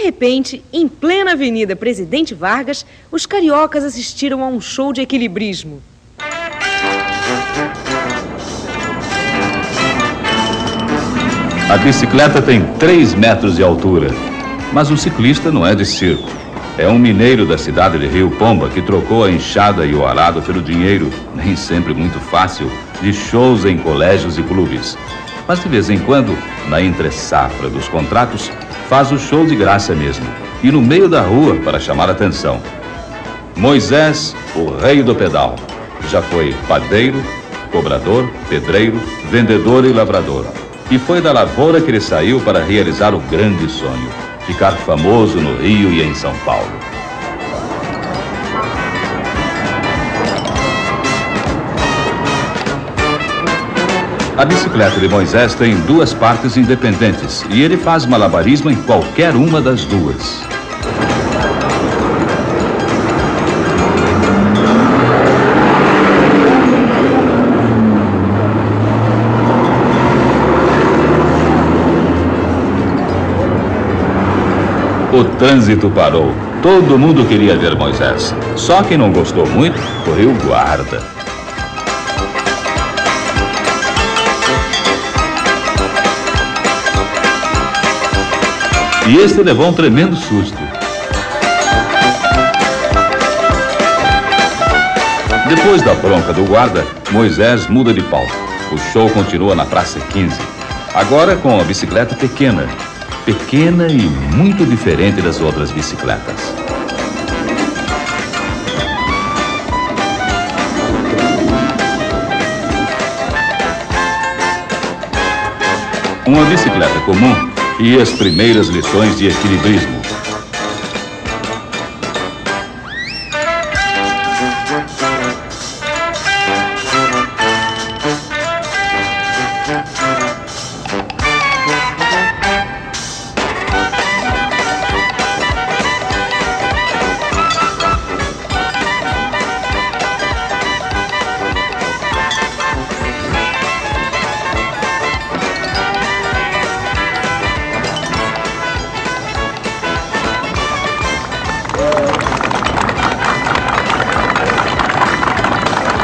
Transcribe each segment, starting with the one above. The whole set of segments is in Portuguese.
repente, em plena Avenida Presidente Vargas, os cariocas assistiram a um show de equilibrismo. A bicicleta tem 3 metros de altura, mas o ciclista não é de circo. É um mineiro da cidade de Rio Pomba que trocou a enxada e o arado pelo dinheiro, nem sempre muito fácil, de shows em colégios e clubes. Mas de vez em quando, na entre-safra dos contratos, faz o show de graça mesmo, e no meio da rua para chamar a atenção. Moisés, o rei do pedal, já foi padeiro, cobrador, pedreiro, vendedor e lavrador. E foi da lavoura que ele saiu para realizar o grande sonho: ficar famoso no Rio e em São Paulo. A bicicleta de Moisés tem 2 partes independentes e ele faz malabarismo em qualquer uma das 2. O trânsito parou. Todo mundo queria ver Moisés. Só quem não gostou muito foi o guarda. E este levou um tremendo susto. Depois da bronca do guarda, Moisés muda de palco. O show continua na Praça 15. Agora com a bicicleta pequena. Pequena e muito diferente das outras bicicletas. Uma bicicleta comum e as primeiras lições de equilibrismo.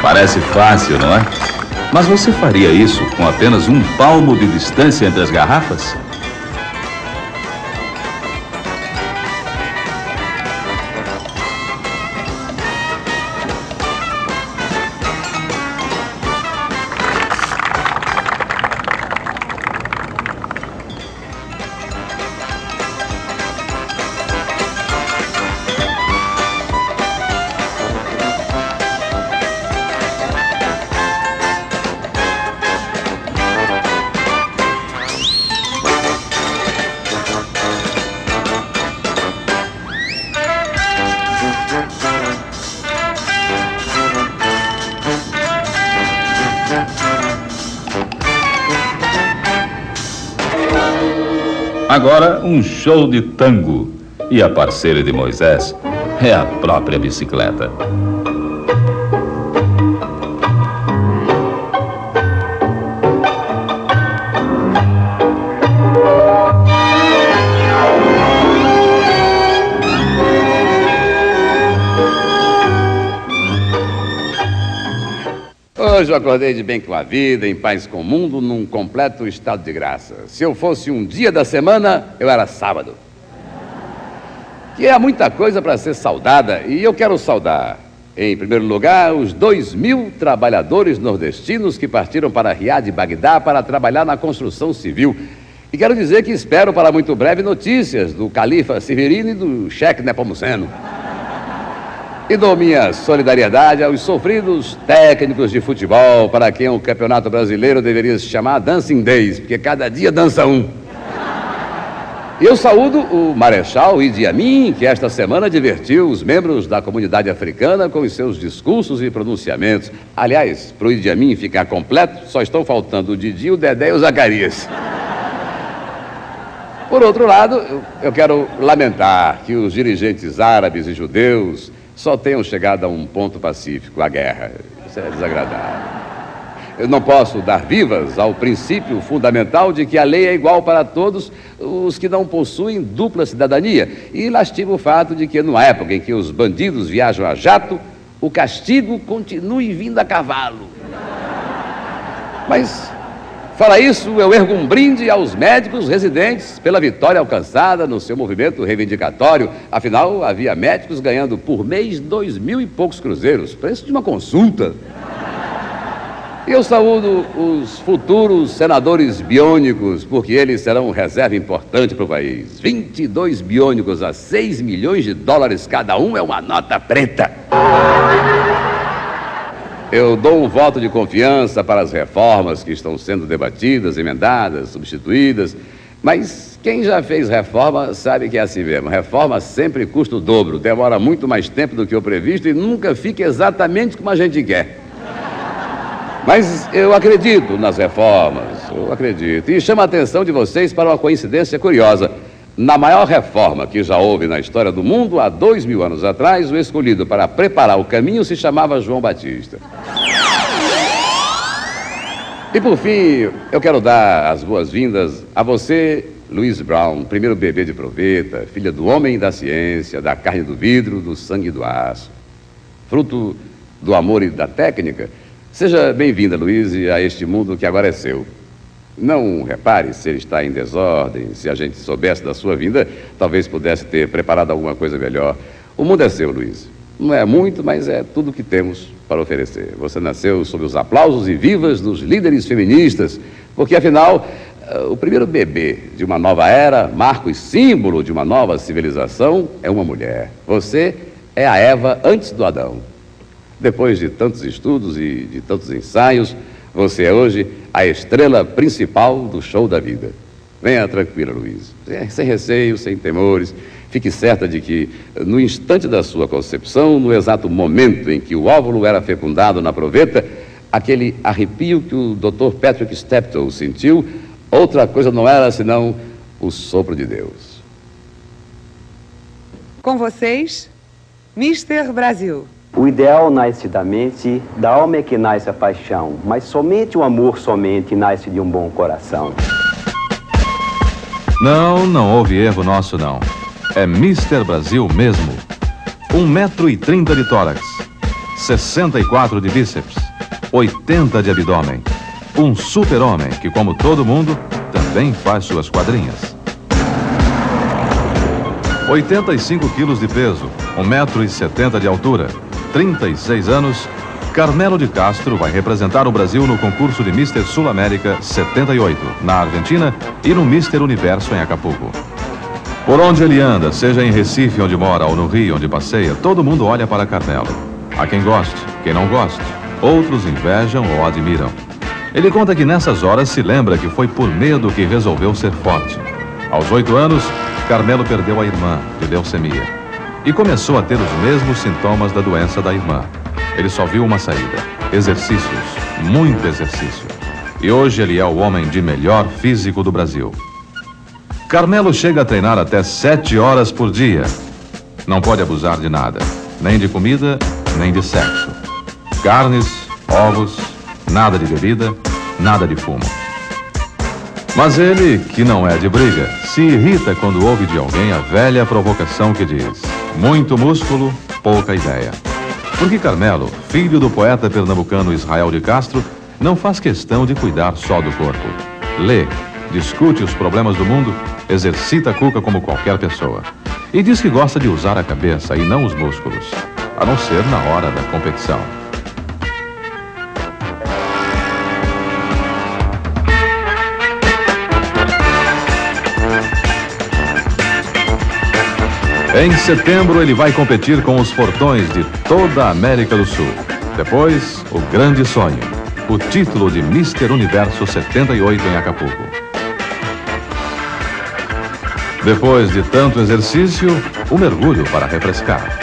Parece fácil, não é? Mas você faria isso com apenas 1 palmo de distância entre as garrafas? Agora, um show de tango. E a parceira de Moisés é a própria bicicleta. Hoje eu acordei de bem com a vida, em paz com o mundo, num completo estado de graça. Se eu fosse um dia da semana, eu era sábado. Que há muita coisa para ser saudada, e eu quero saudar, em primeiro lugar, os 2.000 trabalhadores nordestinos que partiram para Riad de Bagdá para trabalhar na construção civil. E quero dizer que espero para muito breve notícias do Califa Severino e do Cheque Nepomuceno. E dou minha solidariedade aos sofridos técnicos de futebol, para quem o Campeonato Brasileiro deveria se chamar Dancing Days, porque cada dia dança um. E eu saúdo o Marechal Idi Amin, que esta semana divertiu os membros da comunidade africana com os seus discursos e pronunciamentos. Aliás, para o Idi Amin ficar completo, só estão faltando o Didi, o Dedé e o Zacarias. Por outro lado, eu quero lamentar que os dirigentes árabes e judeus só tenham chegado a um ponto pacífico, a guerra. Isso é desagradável. Eu não posso dar vivas ao princípio fundamental de que a lei é igual para todos os que não possuem dupla cidadania. E lastima o fato de que, numa época em que os bandidos viajam a jato, o castigo continue vindo a cavalo. Mas, fora isso, eu ergo um brinde aos médicos residentes pela vitória alcançada no seu movimento reivindicatório. Afinal, havia médicos ganhando por mês 2.000 e poucos cruzeiros, preço de uma consulta. E eu saúdo os futuros senadores biônicos, porque eles serão reserva importante para o país. 22 biônicos a 6 milhões de dólares cada um é uma nota preta. Eu dou um voto de confiança para as reformas que estão sendo debatidas, emendadas, substituídas, mas quem já fez reforma sabe que é assim mesmo. Reforma sempre custa o dobro, demora muito mais tempo do que o previsto e nunca fica exatamente como a gente quer. Mas eu acredito nas reformas, eu acredito. E chamo a atenção de vocês para uma coincidência curiosa. Na maior reforma que já houve na história do mundo, há 2.000 anos atrás, o escolhido para preparar o caminho se chamava João Batista. E por fim, eu quero dar as boas-vindas a você, Louise Brown, primeiro bebê de proveta, filha do homem da ciência, da carne do vidro, do sangue e do aço. Fruto do amor e da técnica. Seja bem-vinda, Louise, a este mundo que agora é seu. Não repare se ele está em desordem. Se a gente soubesse da sua vinda, talvez pudesse ter preparado alguma coisa melhor. O mundo é seu, Louise. Não é muito, mas é tudo o que temos para oferecer. Você nasceu sob os aplausos e vivas dos líderes feministas, porque, afinal, o primeiro bebê de uma nova era, marco e símbolo de uma nova civilização, é uma mulher. Você é a Eva antes do Adão. Depois de tantos estudos e de tantos ensaios, você é hoje a estrela principal do show da vida. Venha tranquila, Louise, sem receio, sem temores. Fique certa de que, no instante da sua concepção, no exato momento em que o óvulo era fecundado na proveta, aquele arrepio que o Dr. Patrick Steptoe sentiu, outra coisa não era senão o sopro de Deus. Com vocês, Mr. Brasil. O ideal nasce da mente, da alma é que nasce a paixão, mas somente o amor somente nasce de um bom coração. Não houve erro nosso, não. É Mr. Brasil mesmo. 1,30 m de tórax, 64 de bíceps, 80 de abdômen. Um super-homem que, como todo mundo, também faz suas quadrinhas. 85 quilos de peso, 1,70 m de altura, 36 anos, Carmelo de Castro vai representar o Brasil no concurso de Mr. Sul-América 78, na Argentina, e no Mr. Universo em Acapulco. Por onde ele anda, seja em Recife, onde mora, ou no Rio, onde passeia, todo mundo olha para Carmelo. Há quem goste, quem não goste, outros invejam ou admiram. Ele conta que nessas horas se lembra que foi por medo que resolveu ser forte. Aos 8 anos, Carmelo perdeu a irmã de leucemia e começou a ter os mesmos sintomas da doença da irmã. Ele só viu uma saída: exercícios, muito exercício. E hoje ele é o homem de melhor físico do Brasil. Carmelo chega a treinar até 7 horas por dia. Não pode abusar de nada, nem de comida, nem de sexo. Carnes, ovos, nada de bebida, nada de fumo. Mas ele, que não é de briga, se irrita quando ouve de alguém a velha provocação que diz: muito músculo, pouca ideia. Porque Carmelo, filho do poeta pernambucano Israel de Castro, não faz questão de cuidar só do corpo. Lê, discute os problemas do mundo, exercita a cuca como qualquer pessoa. E diz que gosta de usar a cabeça e não os músculos, a não ser na hora da competição. Em setembro, ele vai competir com os fortões de toda a América do Sul. Depois, o grande sonho: o título de Mr. Universo 78 em Acapulco. Depois de tanto exercício, o mergulho para refrescar.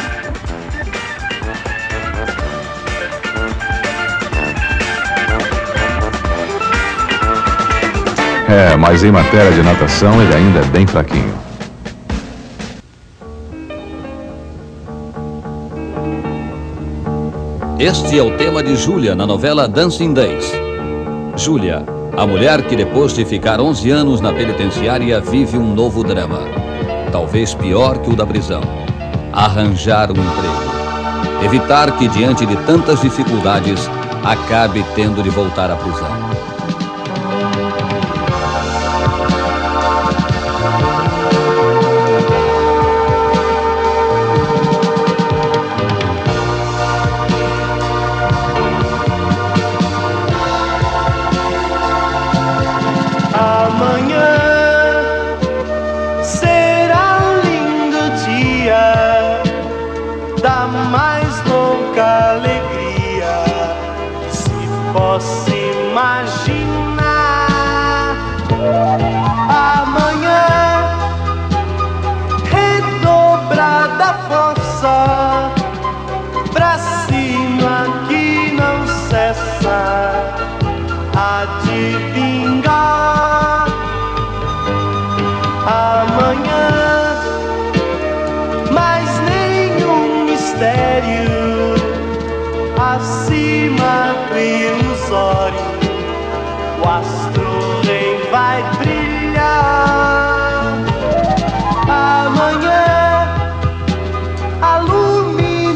Mas em matéria de natação, ele ainda é bem fraquinho. Este é o tema de Júlia na novela Dancing Days. Júlia, a mulher que depois de ficar 11 anos na penitenciária vive um novo drama, talvez pior que o da prisão: arranjar um emprego. Evitar que, diante de tantas dificuldades, acabe tendo de voltar à prisão. Posso imaginar amanhã redobrada força pra cima que não cessa a de vingar. Amanhã mais nenhum mistério acima do ilusório, o astro rei vai brilhar. Amanhã a luminosidade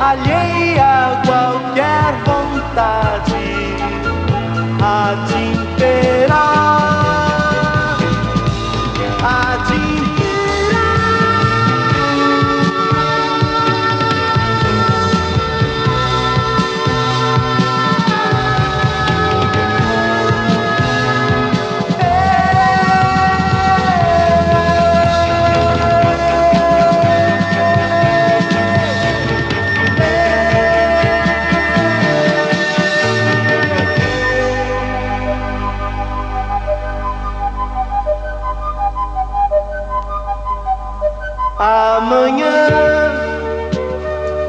alheia a qualquer vontade há de imperar, há de imperar. Amanhã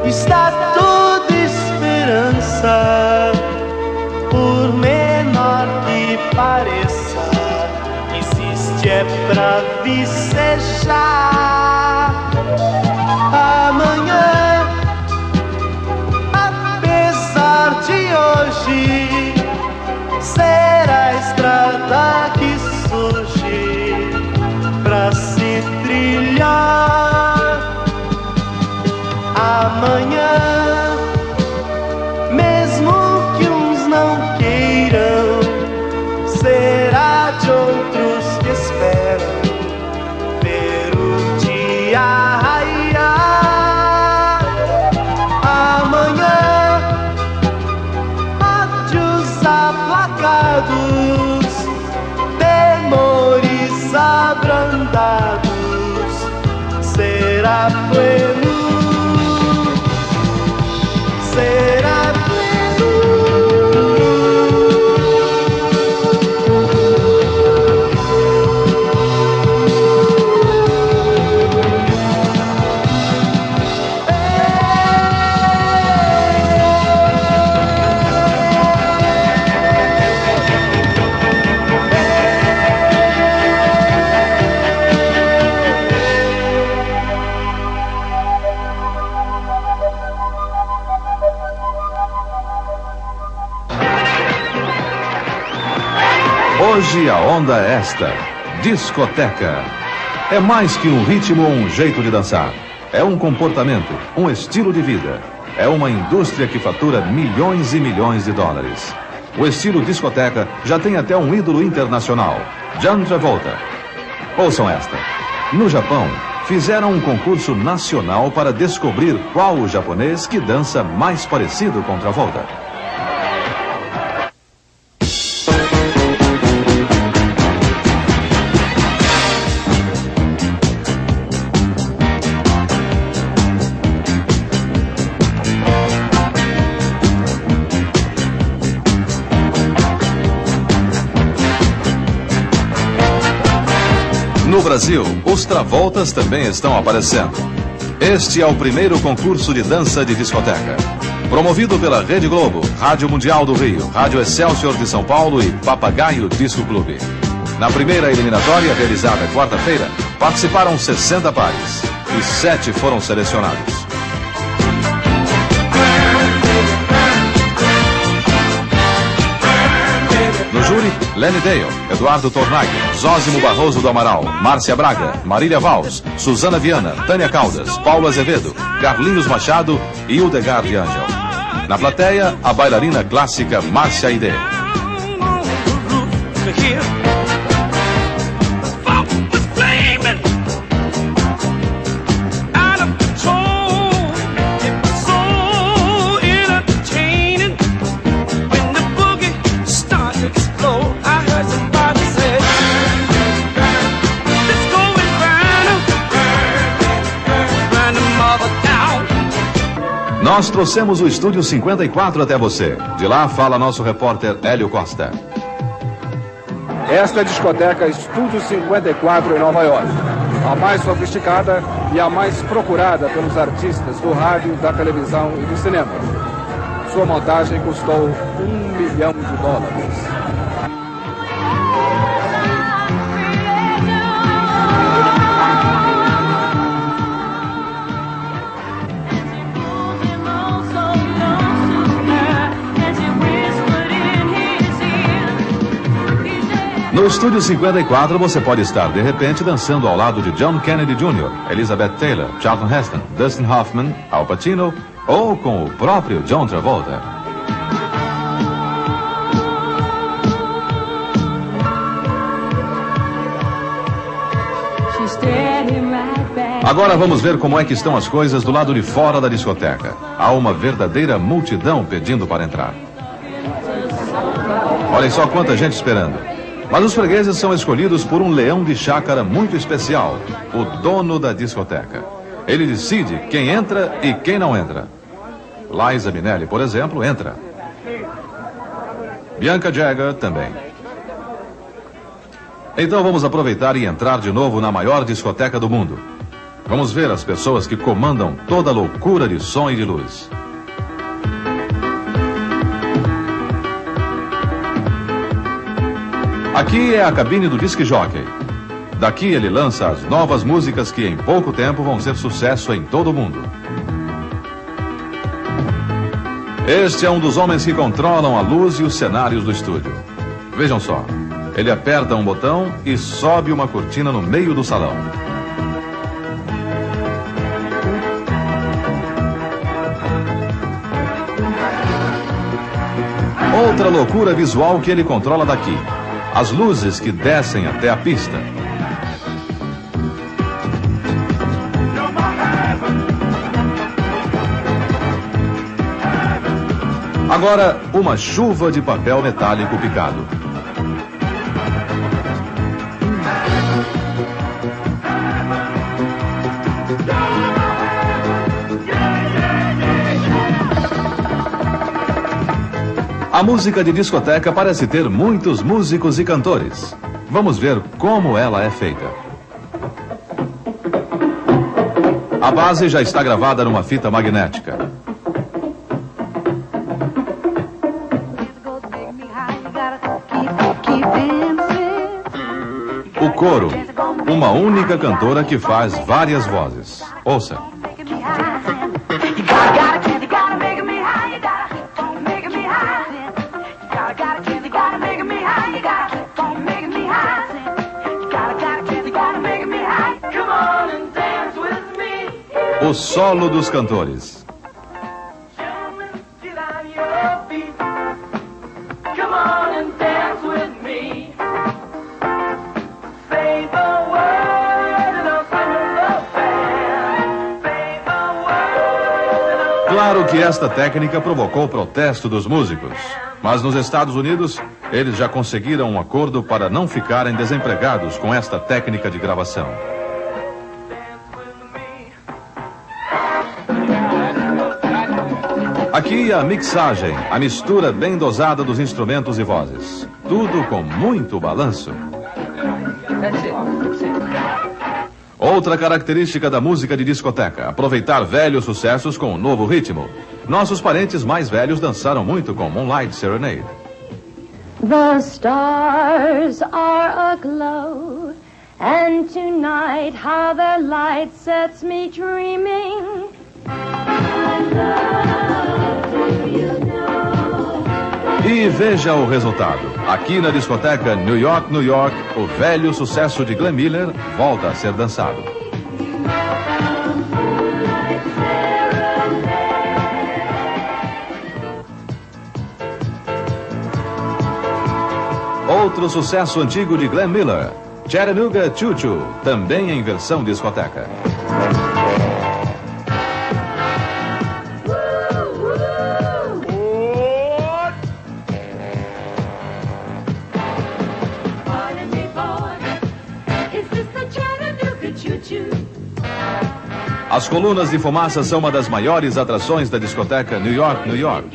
está toda esperança, por menor que pareça, existe é pra vicejar. Amanhã, apesar de hoje, será a estrada que surge pra se trilhar. Amanhã, mesmo que uns não queiram, será de outros que esperam ver o dia raiar. Amanhã, há de os aplacados, temores abrandados, será pleno. Será pleno. Hoje a onda é esta: discoteca. É mais que um ritmo ou um jeito de dançar. É um comportamento, um estilo de vida. É uma indústria que fatura milhões e milhões de dólares. O estilo discoteca já tem até um ídolo internacional, John Travolta. Ouçam esta. No Japão, fizeram um concurso nacional para descobrir qual o japonês que dança mais parecido com Travolta. No Brasil, os Travoltas também estão aparecendo. Este é o primeiro concurso de dança de discoteca. Promovido pela Rede Globo, Rádio Mundial do Rio, Rádio Excelsior de São Paulo e Papagaio Disco Clube. Na primeira eliminatória, realizada quarta-feira, participaram 60 pares e 7 foram selecionados. Lenny Dale, Eduardo Tornaghi, Zósimo Barroso do Amaral, Márcia Braga, Marília Valls, Suzana Viana, Tânia Caldas, Paulo Azevedo, Carlinhos Machado e Hildegard de Angel. Na plateia, a bailarina clássica Márcia Aidê. Nós trouxemos o Estúdio 54 até você. De lá fala nosso repórter Hélio Costa. Esta é a discoteca Estúdio 54 em Nova York. A mais sofisticada e a mais procurada pelos artistas do rádio, da televisão e do cinema. Sua montagem custou $1 milhão. No Estúdio 54 você pode estar, de repente, dançando ao lado de John Kennedy Jr., Elizabeth Taylor, Charlton Heston, Dustin Hoffman, Al Pacino ou com o próprio John Travolta. Agora vamos ver como é que estão as coisas do lado de fora da discoteca. Há uma verdadeira multidão pedindo para entrar. Olhem só quanta gente esperando. Mas os fregueses são escolhidos por um leão de chácara muito especial, o dono da discoteca. Ele decide quem entra e quem não entra. Liza Minnelli, por exemplo, entra. Bianca Jagger também. Então vamos aproveitar e entrar de novo na maior discoteca do mundo. Vamos ver as pessoas que comandam toda a loucura de som e de luz. Aqui é a cabine do disc jockey. Daqui ele lança as novas músicas que em pouco tempo vão ser sucesso em todo o mundo. Este é um dos homens que controlam a luz e os cenários do estúdio. Vejam só, ele aperta um botão e sobe uma cortina no meio do salão. Outra loucura visual que ele controla daqui. As luzes que descem até a pista. Agora, uma chuva de papel metálico picado. A música de discoteca parece ter muitos músicos e cantores. Vamos ver como ela é feita. A base já está gravada numa fita magnética. O coro, uma única cantora que faz várias vozes. Ouça. O solo dos cantores. Claro que esta técnica provocou protesto dos músicos, mas nos Estados Unidos eles já conseguiram um acordo para não ficarem desempregados com esta técnica de gravação. Aqui a mixagem, a mistura bem dosada dos instrumentos e vozes. Tudo com muito balanço. Outra característica da música de discoteca, aproveitar velhos sucessos com um novo ritmo. Nossos parentes mais velhos dançaram muito com Moonlight Serenade. The stars are aglow, and tonight how their light sets me dreaming. E veja o resultado. Aqui na discoteca New York, New York, o velho sucesso de Glenn Miller volta a ser dançado. Outro sucesso antigo de Glenn Miller, Chattanooga Choo Choo, também em versão discoteca. As colunas de fumaça são uma das maiores atrações da discoteca New York, New York.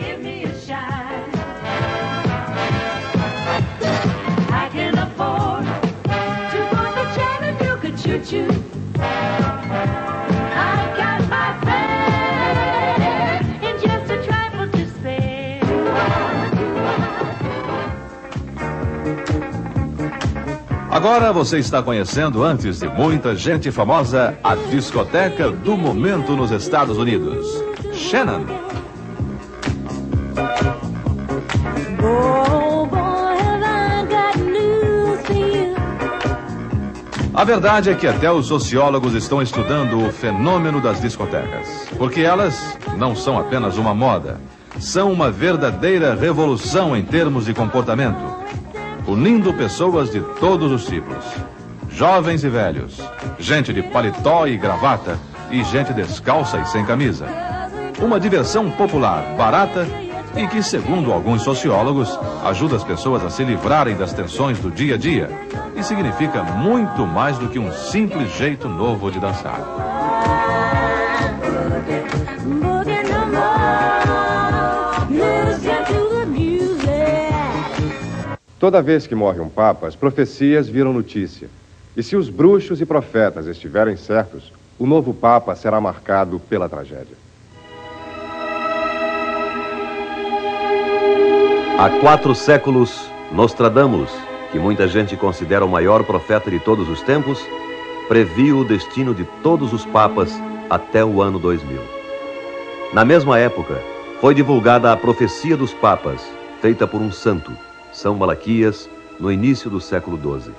Agora você está conhecendo, antes de muita gente famosa, a discoteca do momento nos Estados Unidos. Shannon. A verdade é que até os sociólogos estão estudando o fenômeno das discotecas, porque elas não são apenas uma moda, são uma verdadeira revolução em termos de comportamento, unindo pessoas de todos os tipos, jovens e velhos, gente de paletó e gravata e gente descalça e sem camisa. Uma diversão popular, barata e que, segundo alguns sociólogos, ajuda as pessoas a se livrarem das tensões do dia a dia e significa muito mais do que um simples jeito novo de dançar. Toda vez que morre um papa, as profecias viram notícia. E se os bruxos e profetas estiverem certos, o novo papa será marcado pela tragédia. Há 4 séculos, Nostradamus, que muita gente considera o maior profeta de todos os tempos, previu o destino de todos os papas até o ano 2000. Na mesma época, foi divulgada a profecia dos papas, feita por um santo, São Malaquias, no início do século XII.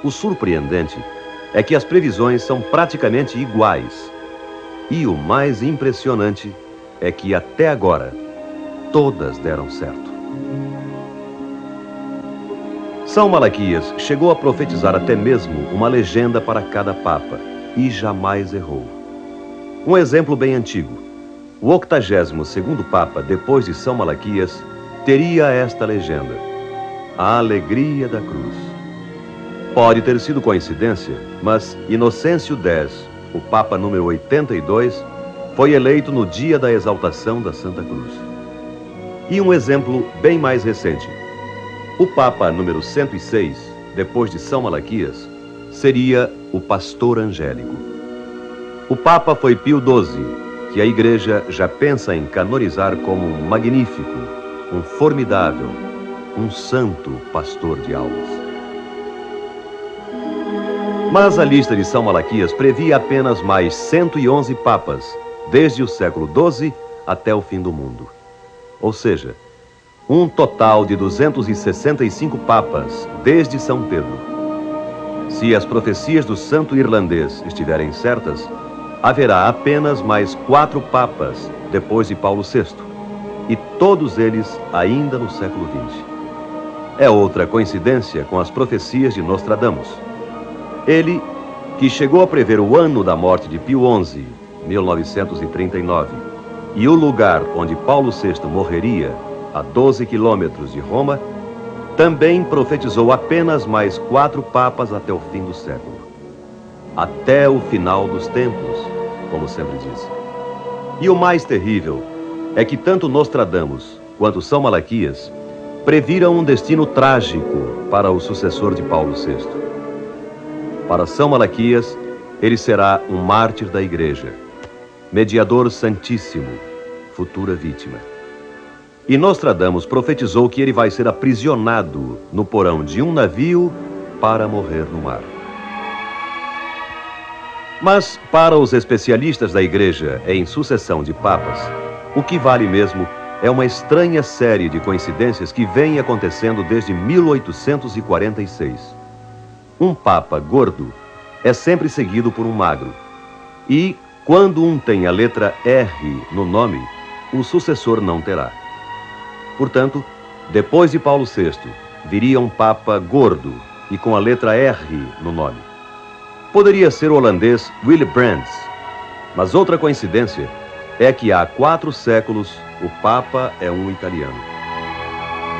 O surpreendente é que as previsões são praticamente iguais. E o mais impressionante é que até agora, todas deram certo. São Malaquias chegou a profetizar até mesmo uma legenda para cada papa e jamais errou. Um exemplo bem antigo. O 82º papa, depois de São Malaquias, teria esta legenda: a alegria da cruz. Pode ter sido coincidência, mas Inocêncio X, o papa número 82, foi eleito no dia da exaltação da Santa Cruz. E um exemplo bem mais recente. O papa número 106, depois de São Malaquias, seria o pastor angélico. O papa foi Pio XII, que a igreja já pensa em canonizar como um magnífico, um formidável, um santo pastor de almas. Mas a lista de São Malaquias previa apenas mais 111 papas, desde o século XII até o fim do mundo. Ou seja, um total de 265 papas, desde São Pedro. Se as profecias do santo irlandês estiverem certas, haverá apenas mais 4 papas, depois de Paulo VI, e todos eles ainda no século XX. É outra coincidência com as profecias de Nostradamus. Ele, que chegou a prever o ano da morte de Pio XI, 1939, e o lugar onde Paulo VI morreria, a 12 quilômetros de Roma, também profetizou apenas mais 4 papas até o fim do século. Até o final dos tempos, como sempre diz. E o mais terrível é que tanto Nostradamus quanto São Malaquias previram um destino trágico para o sucessor de Paulo VI. Para São Malaquias, ele será um mártir da igreja, mediador santíssimo, futura vítima. E Nostradamus profetizou que ele vai ser aprisionado no porão de um navio para morrer no mar. Mas, para os especialistas da igreja em sucessão de papas, o que vale mesmo é uma estranha série de coincidências que vem acontecendo desde 1846. Um papa gordo é sempre seguido por um magro. E, quando um tem a letra R no nome, o sucessor não terá. Portanto, depois de Paulo VI, viria um papa gordo e com a letra R no nome. Poderia ser o holandês Willy Brandt, mas outra coincidência é que há 4 séculos o papa é um italiano.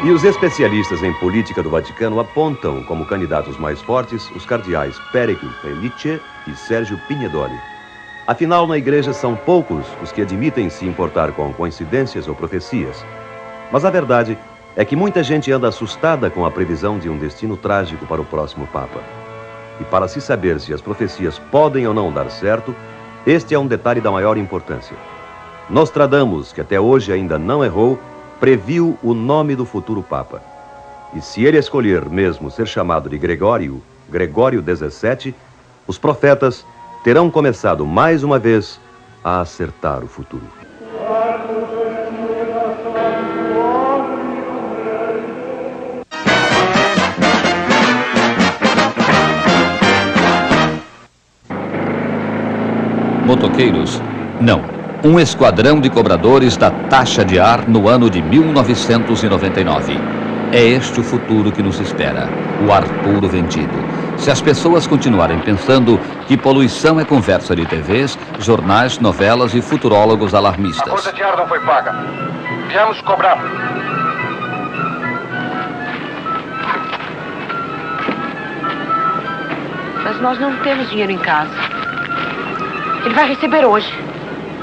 E os especialistas em política do Vaticano apontam como candidatos mais fortes os cardeais Perico Felice e Sérgio Pignedoli. Afinal, na igreja são poucos os que admitem se importar com coincidências ou profecias. Mas a verdade é que muita gente anda assustada com a previsão de um destino trágico para o próximo papa. E para se saber se as profecias podem ou não dar certo, este é um detalhe da maior importância. Nostradamus, que até hoje ainda não errou, previu o nome do futuro papa. E se ele escolher mesmo ser chamado de Gregório XVII, os profetas terão começado mais uma vez a acertar o futuro. Motoqueiros? Não. Um esquadrão de cobradores da taxa de ar no ano de 1999. É este o futuro que nos espera, o ar puro vendido. Se as pessoas continuarem pensando que poluição é conversa de TVs, jornais, novelas e futurólogos alarmistas. A conta de ar não foi paga. Viemos cobrar. Mas nós não temos dinheiro em casa. Ele vai receber hoje.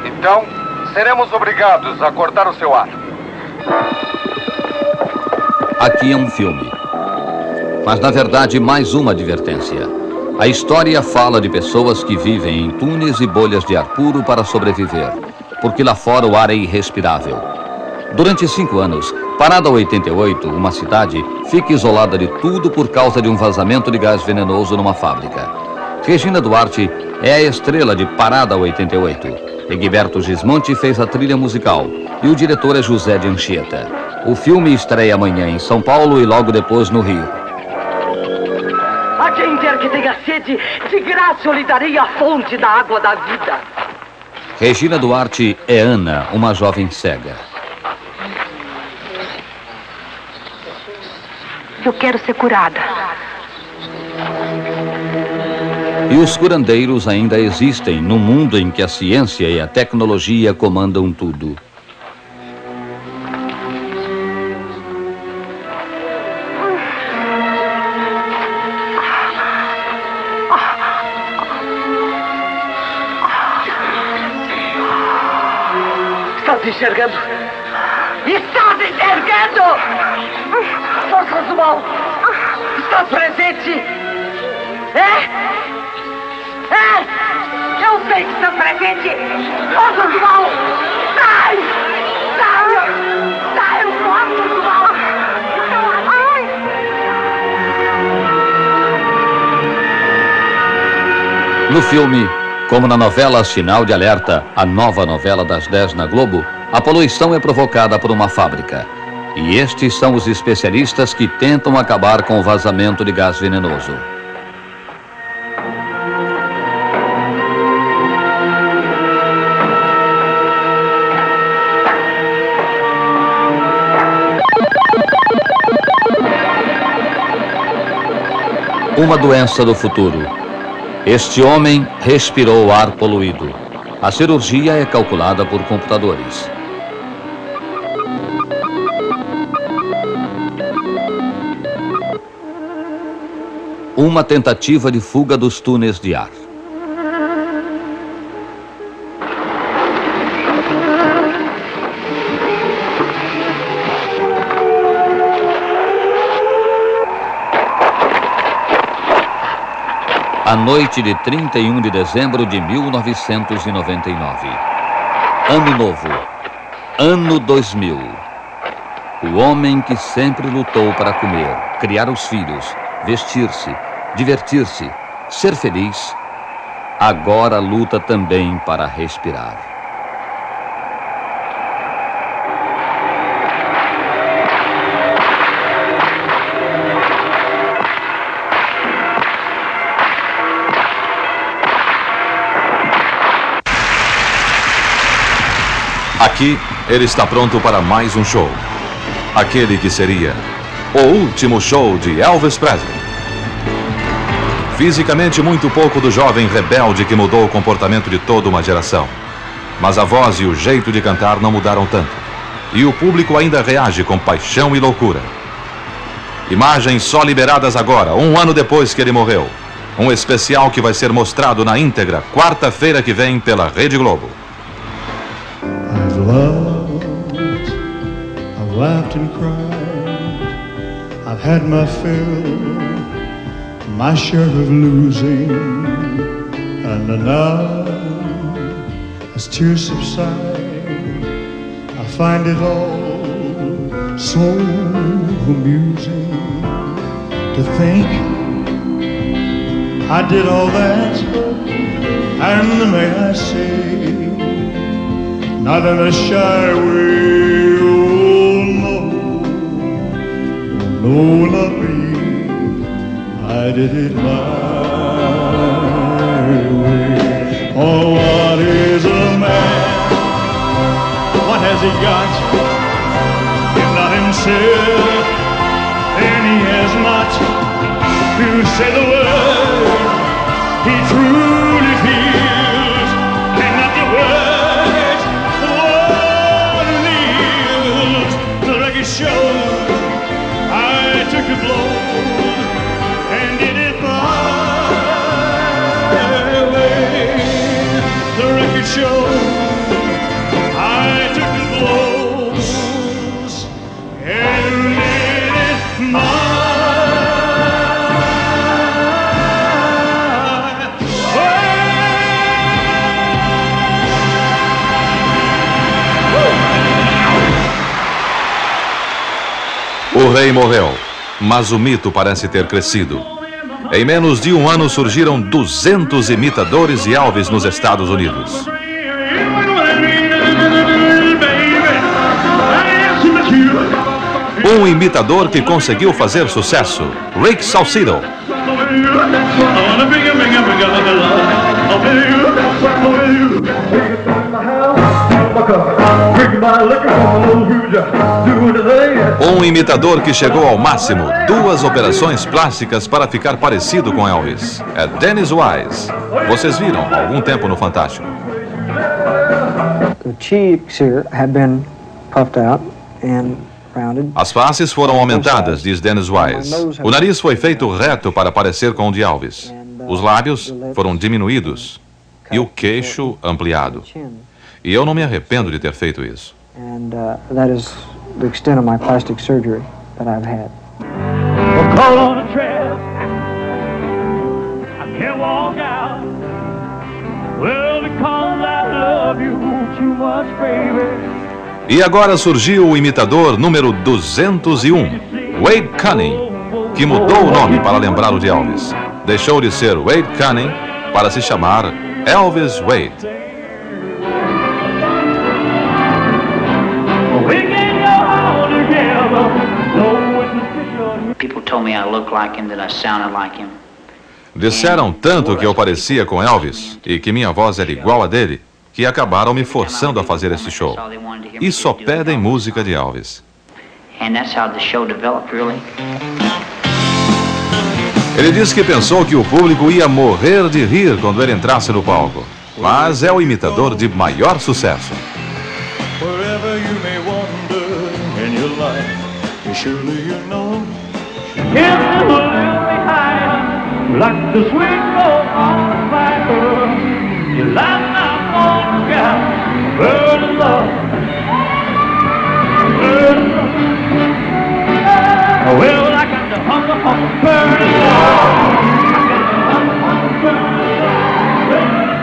Então, seremos obrigados a cortar o seu ar. Aqui é um filme. Mas, na verdade, mais uma advertência. A história fala de pessoas que vivem em túneis e bolhas de ar puro para sobreviver, porque lá fora o ar é irrespirável. Durante 5 anos, Parada 88, uma cidade, fica isolada de tudo por causa de um vazamento de gás venenoso numa fábrica. Regina Duarte é a estrela de Parada 88. Egberto Gismonti fez a trilha musical e o diretor é José de Anchieta. O filme estreia amanhã em São Paulo e logo depois no Rio. A quem quer que tenha sede, de graça eu lhe darei a fonte da água da vida. Regina Duarte é Ana, uma jovem cega. Eu quero ser curada. E os curandeiros ainda existem num mundo em que a ciência e a tecnologia comandam tudo. Estás enxergando? Estás enxergando? Forças do mal! Estás presente? Eu sei que estás presente! Forças do mal! Sai! Sai! Sai! Forças do mal! No filme, como na novela Sinal de Alerta, a nova novela das 10 na Globo, a poluição é provocada por uma fábrica. E estes são os especialistas que tentam acabar com o vazamento de gás venenoso. Uma doença do futuro. Este homem respirou ar poluído. A cirurgia é calculada por computadores. Uma tentativa de fuga dos túneis de ar. A noite de 31 de dezembro de 1999. Ano novo. Ano 2000. O homem que sempre lutou para comer, criar os filhos, vestir-se, divertir-se, ser feliz, agora luta também para respirar. Aqui, ele está pronto para mais um show. Aquele que seria o último show de Elvis Presley. Fisicamente muito pouco do jovem rebelde que mudou o comportamento de toda uma geração. Mas a voz e o jeito de cantar não mudaram tanto. E o público ainda reage com paixão e loucura. Imagens só liberadas agora, um ano depois que ele morreu. Um especial que vai ser mostrado na íntegra quarta-feira que vem pela Rede Globo. I've loved, I've laughed and cried, I've had my fill, my share of losing, and now, as tears subside, I find it all so amusing to think I did all that, and may I say, not in a shy way, oh no, no, not me, I did it my way. Oh, what is a man? What has he got? If not himself, then he has not to say the word he truly feels, and not the words one lives. The record shows I took the blow and did it my way. The record shows I took the blows and did it my way. O rei morreu, mas o mito parece ter crescido. Em menos de um ano surgiram 200 imitadores de Elvis nos Estados Unidos. Um imitador que conseguiu fazer sucesso, Rick Saucedo. Um imitador que chegou ao máximo, 2 operações plásticas para ficar parecido com Elvis. É Dennis Wise. Vocês viram há algum tempo no Fantástico. The cheeks here have been puffed out and rounded. As faces foram aumentadas, diz Dennis Wise. O nariz foi feito reto para parecer com o de Elvis. Os lábios foram diminuídos e o queixo ampliado. E eu não me arrependo de ter feito isso. And that is the extent of my plastic surgery that I've had. E agora surgiu o imitador número 201, Wade Cunning, que mudou o nome para lembrar o de Elvis. Deixou de ser Wade Cunning para se chamar Elvis Wade. People told me I looked like him, that I sounded like him. Disseram tanto que eu parecia com Elvis e que minha voz era igual a dele, que acabaram me forçando a fazer esse show. E só pedem música de Elvis. And that's how the show developed, really. Ele disse que pensou que o público ia morrer de rir quando ele entrasse no palco. Mas é o imitador de maior sucesso. Wherever you may wander in your life, surely you know. Like the sweet gold on the fire, you light my on the sky, bird of love, bird of love. Well, I got the hunger, bird of love. I got the hunger, bird of love.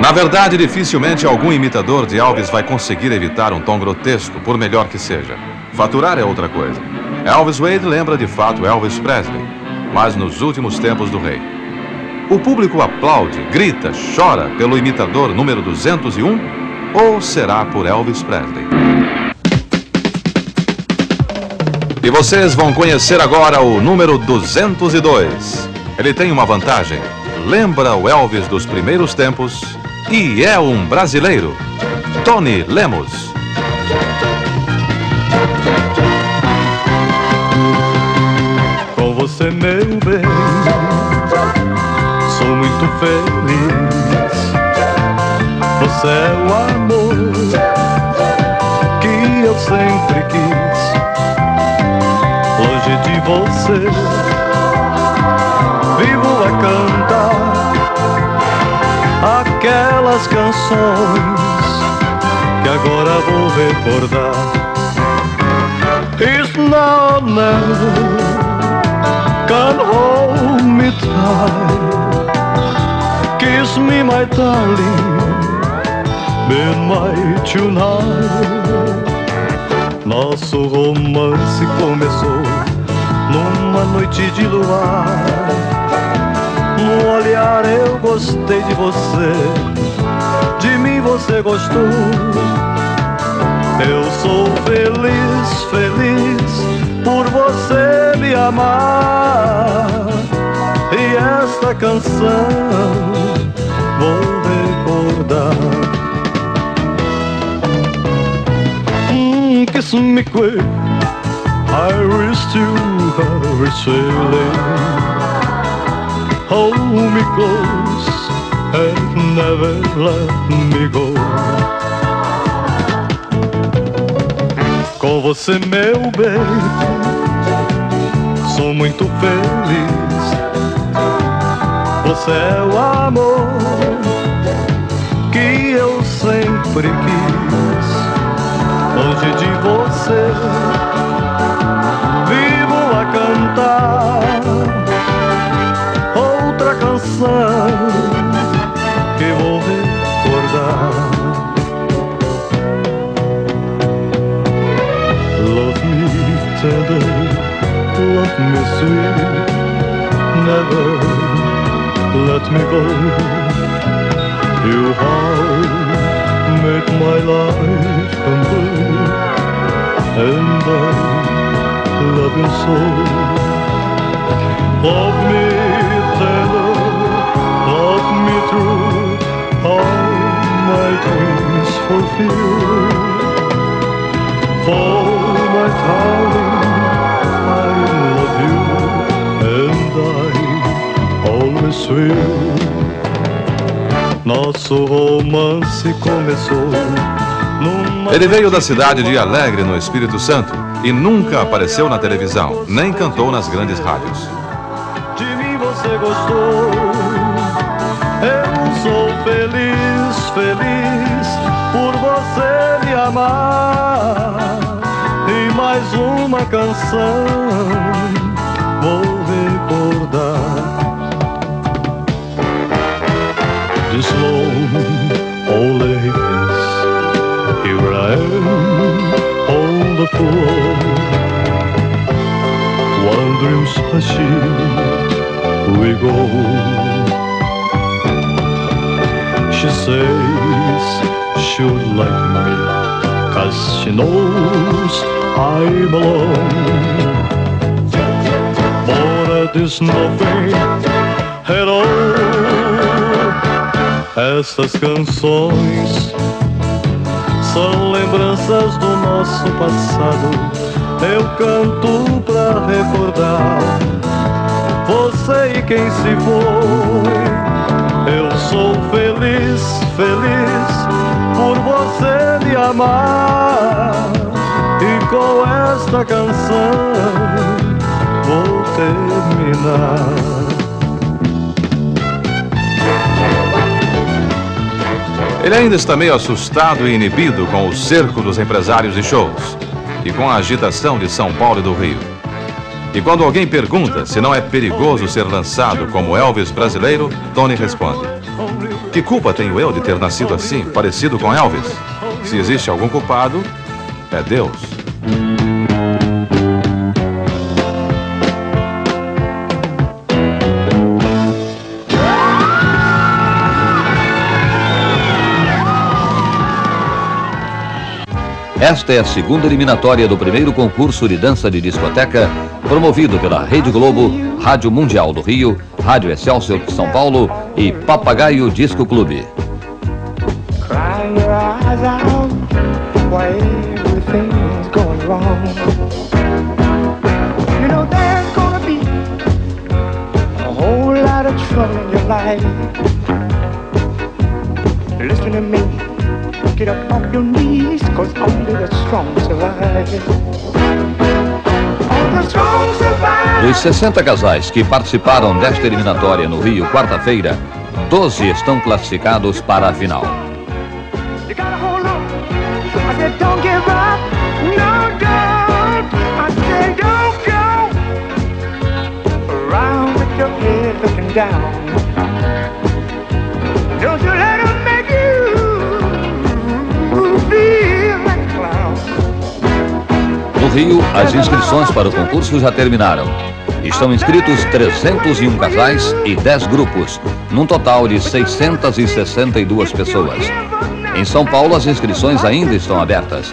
Na verdade, dificilmente algum imitador de Elvis vai conseguir evitar um tom grotesco, por melhor que seja. Faturar é outra coisa. Elvis Wade lembra de fato Elvis Presley, mas nos últimos tempos do rei. O público aplaude, grita, chora pelo imitador número 201 ou será por Elvis Presley? E vocês vão conhecer agora o número 202. Ele tem uma vantagem. Lembra o Elvis dos primeiros tempos e é um brasileiro. Tony Lemos. Com você, meu bem, sou muito feliz. Você é o amor que eu sempre quis. Longe de você, vivo a cantar aquelas canções que agora vou recordar. It's now or never, can't hold me tight. Kiss me, my darling, midnight tonight. Nosso romance começou numa noite de luar. No olhar eu gostei de você, de mim você gostou. Eu sou feliz, feliz por você me amar. E esta canção vou recordar. Kiss me quick, I wish to hurry sailing. Hold me close and never let me go. Com você, meu bem, sou muito feliz. Você é o amor que eu sempre quis. Longe de você, vivo a cantar outra canção que vou recordar. Love me tender, love me sweet, never let me go. Your heart made my life complete, and I love you so. Love me tender, love me true, all my dreams fulfill. For my darling, I love you, and I always will. Nosso romance começou numa... Ele veio da cidade de Alegre, no Espírito Santo, e nunca apareceu na televisão, nem cantou nas grandes rádios. De mim você gostou. Eu sou feliz, feliz por você me amar. E mais uma canção vou recordar. This long old days, here I am on the floor, wandering we go. She says she'll like me, 'cause she knows I'm alone. But there's nothing at all. Essas canções são lembranças do nosso passado. Eu canto pra recordar você e quem se foi. Eu sou feliz, feliz por você me amar. E com esta canção vou terminar. Ele ainda está meio assustado e inibido com o cerco dos empresários de shows e com a agitação de São Paulo e do Rio. E quando alguém pergunta se não é perigoso ser lançado como Elvis brasileiro, Tony responde: que culpa tenho eu de ter nascido assim, parecido com Elvis? Se existe algum culpado, é Deus. Esta é a segunda eliminatória do primeiro concurso de dança de discoteca, promovido pela Rede Globo, Rádio Mundial do Rio, Rádio Excelsior de São Paulo e Papagaio Disco Clube. Crying your eyes out while everything's going wrong. You know there's gonna be a whole lot of trouble in your life. Listen to me, get up off your knees, cause only the strong survive. All the strong survive. Dos 60 casais que participaram desta eliminatória no Rio quarta-feira, 12 estão classificados para a final. You gotta hold on. I said don't give up, no don't. I said don't go around with your head looking down. Don't you let them make you feel like a clown. No Rio, as inscrições para o concurso já terminaram. Estão inscritos 301 casais e 10 grupos, num total de 662 pessoas. Em São Paulo, as inscrições ainda estão abertas.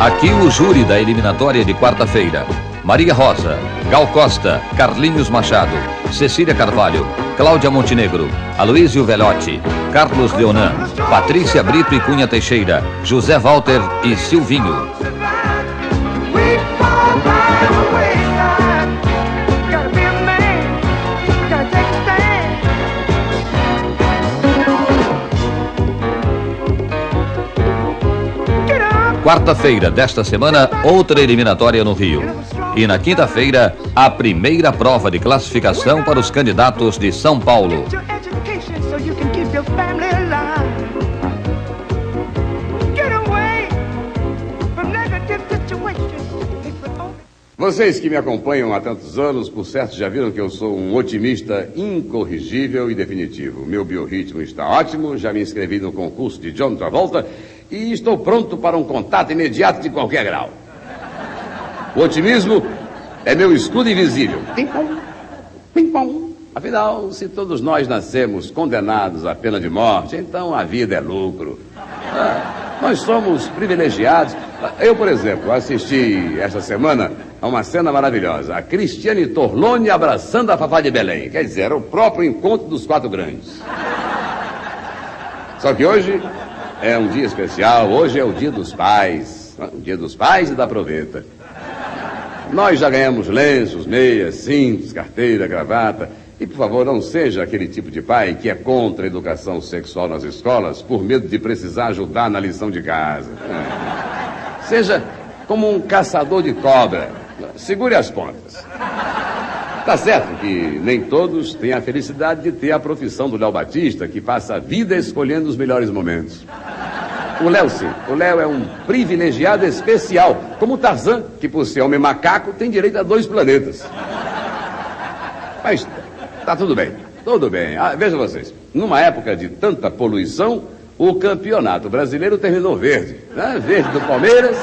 Aqui o júri da eliminatória de quarta-feira: Maria Rosa, Gal Costa, Carlinhos Machado, Cecília Carvalho, Cláudia Montenegro, Aloísio Velotti, Carlos Leonan, Patrícia Brito e Cunha Teixeira, José Walter e Silvinho. Quarta-feira desta semana, outra eliminatória no Rio. E na quinta-feira, a primeira prova de classificação para os candidatos de São Paulo. Vocês que me acompanham há tantos anos, por certo, já viram que eu sou um otimista incorrigível e definitivo. Meu biorritmo está ótimo, já me inscrevi no concurso de John Travolta e estou pronto para um contato imediato de qualquer grau. O otimismo é meu escudo invisível. Pim-pom, pim-pom. Afinal, se todos nós nascemos condenados à pena de morte, então a vida é lucro. Nós somos privilegiados. Eu, por exemplo, assisti esta semana a uma cena maravilhosa. A Cristiane Torlone abraçando a Fafá de Belém. Quer dizer, era o próprio encontro dos quatro grandes. Só que hoje é um dia especial. Hoje é o dia dos pais. O dia dos pais e da proveta. Nós já ganhamos lenços, meias, cintos, carteira, gravata. E, por favor, não seja aquele tipo de pai que é contra a educação sexual nas escolas por medo de precisar ajudar na lição de casa. Seja como um caçador de cobra. Segure as pontas. Tá certo que nem todos têm a felicidade de ter a profissão do Léo Batista, que passa a vida escolhendo os melhores momentos. O Léo, sim. O Léo é um privilegiado especial, como o Tarzan, que por ser homem macaco tem direito a 2 planetas. Mas tá tudo bem, tudo bem. Vejam vocês, numa época de tanta poluição, o campeonato brasileiro terminou verde, né? Verde do Palmeiras,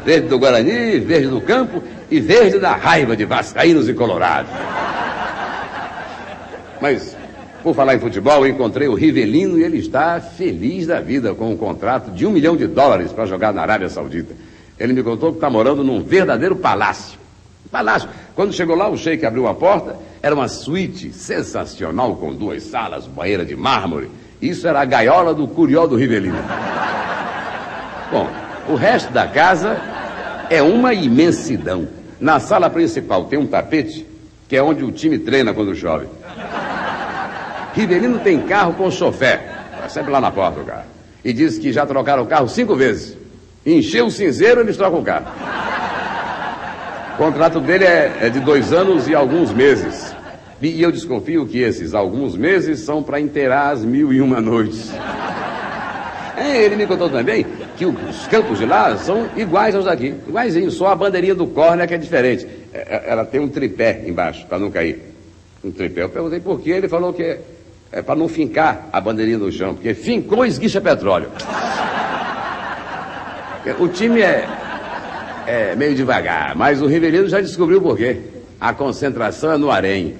verde do Guarani, verde do Campo e verde da raiva de vascaínos e colorados. Mas, por falar em futebol, eu encontrei o Rivelino e ele está feliz da vida com um contrato de $1 milhão para jogar na Arábia Saudita. Ele me contou que está morando num verdadeiro palácio. Palácio. Quando chegou lá, o sheik abriu a porta, era uma suíte sensacional com 2 salas, banheira de mármore. Isso era a gaiola do Curió do Rivelino. Bom, o resto da casa é uma imensidão. Na sala principal tem um tapete, que é onde o time treina quando chove. Rivelino tem carro com chofer, está sempre lá na porta o carro. E diz que já trocaram o carro 5 vezes. Encheu o cinzeiro, eles trocam o carro. O contrato dele é de 2 anos e alguns meses. E eu desconfio que esses alguns meses são para inteirar as 1001 noites. Ele me contou também que os campos de lá são iguais aos daqui, iguaizinhos, só a bandeirinha do córner que é diferente. Ela tem um tripé embaixo, para não cair. Um tripé. Eu perguntei por quê, ele falou que é para não fincar a bandeirinha no chão, porque fincou esguicha petróleo. O time é meio devagar, mas o Rivelino já descobriu por quê. A concentração é no harém.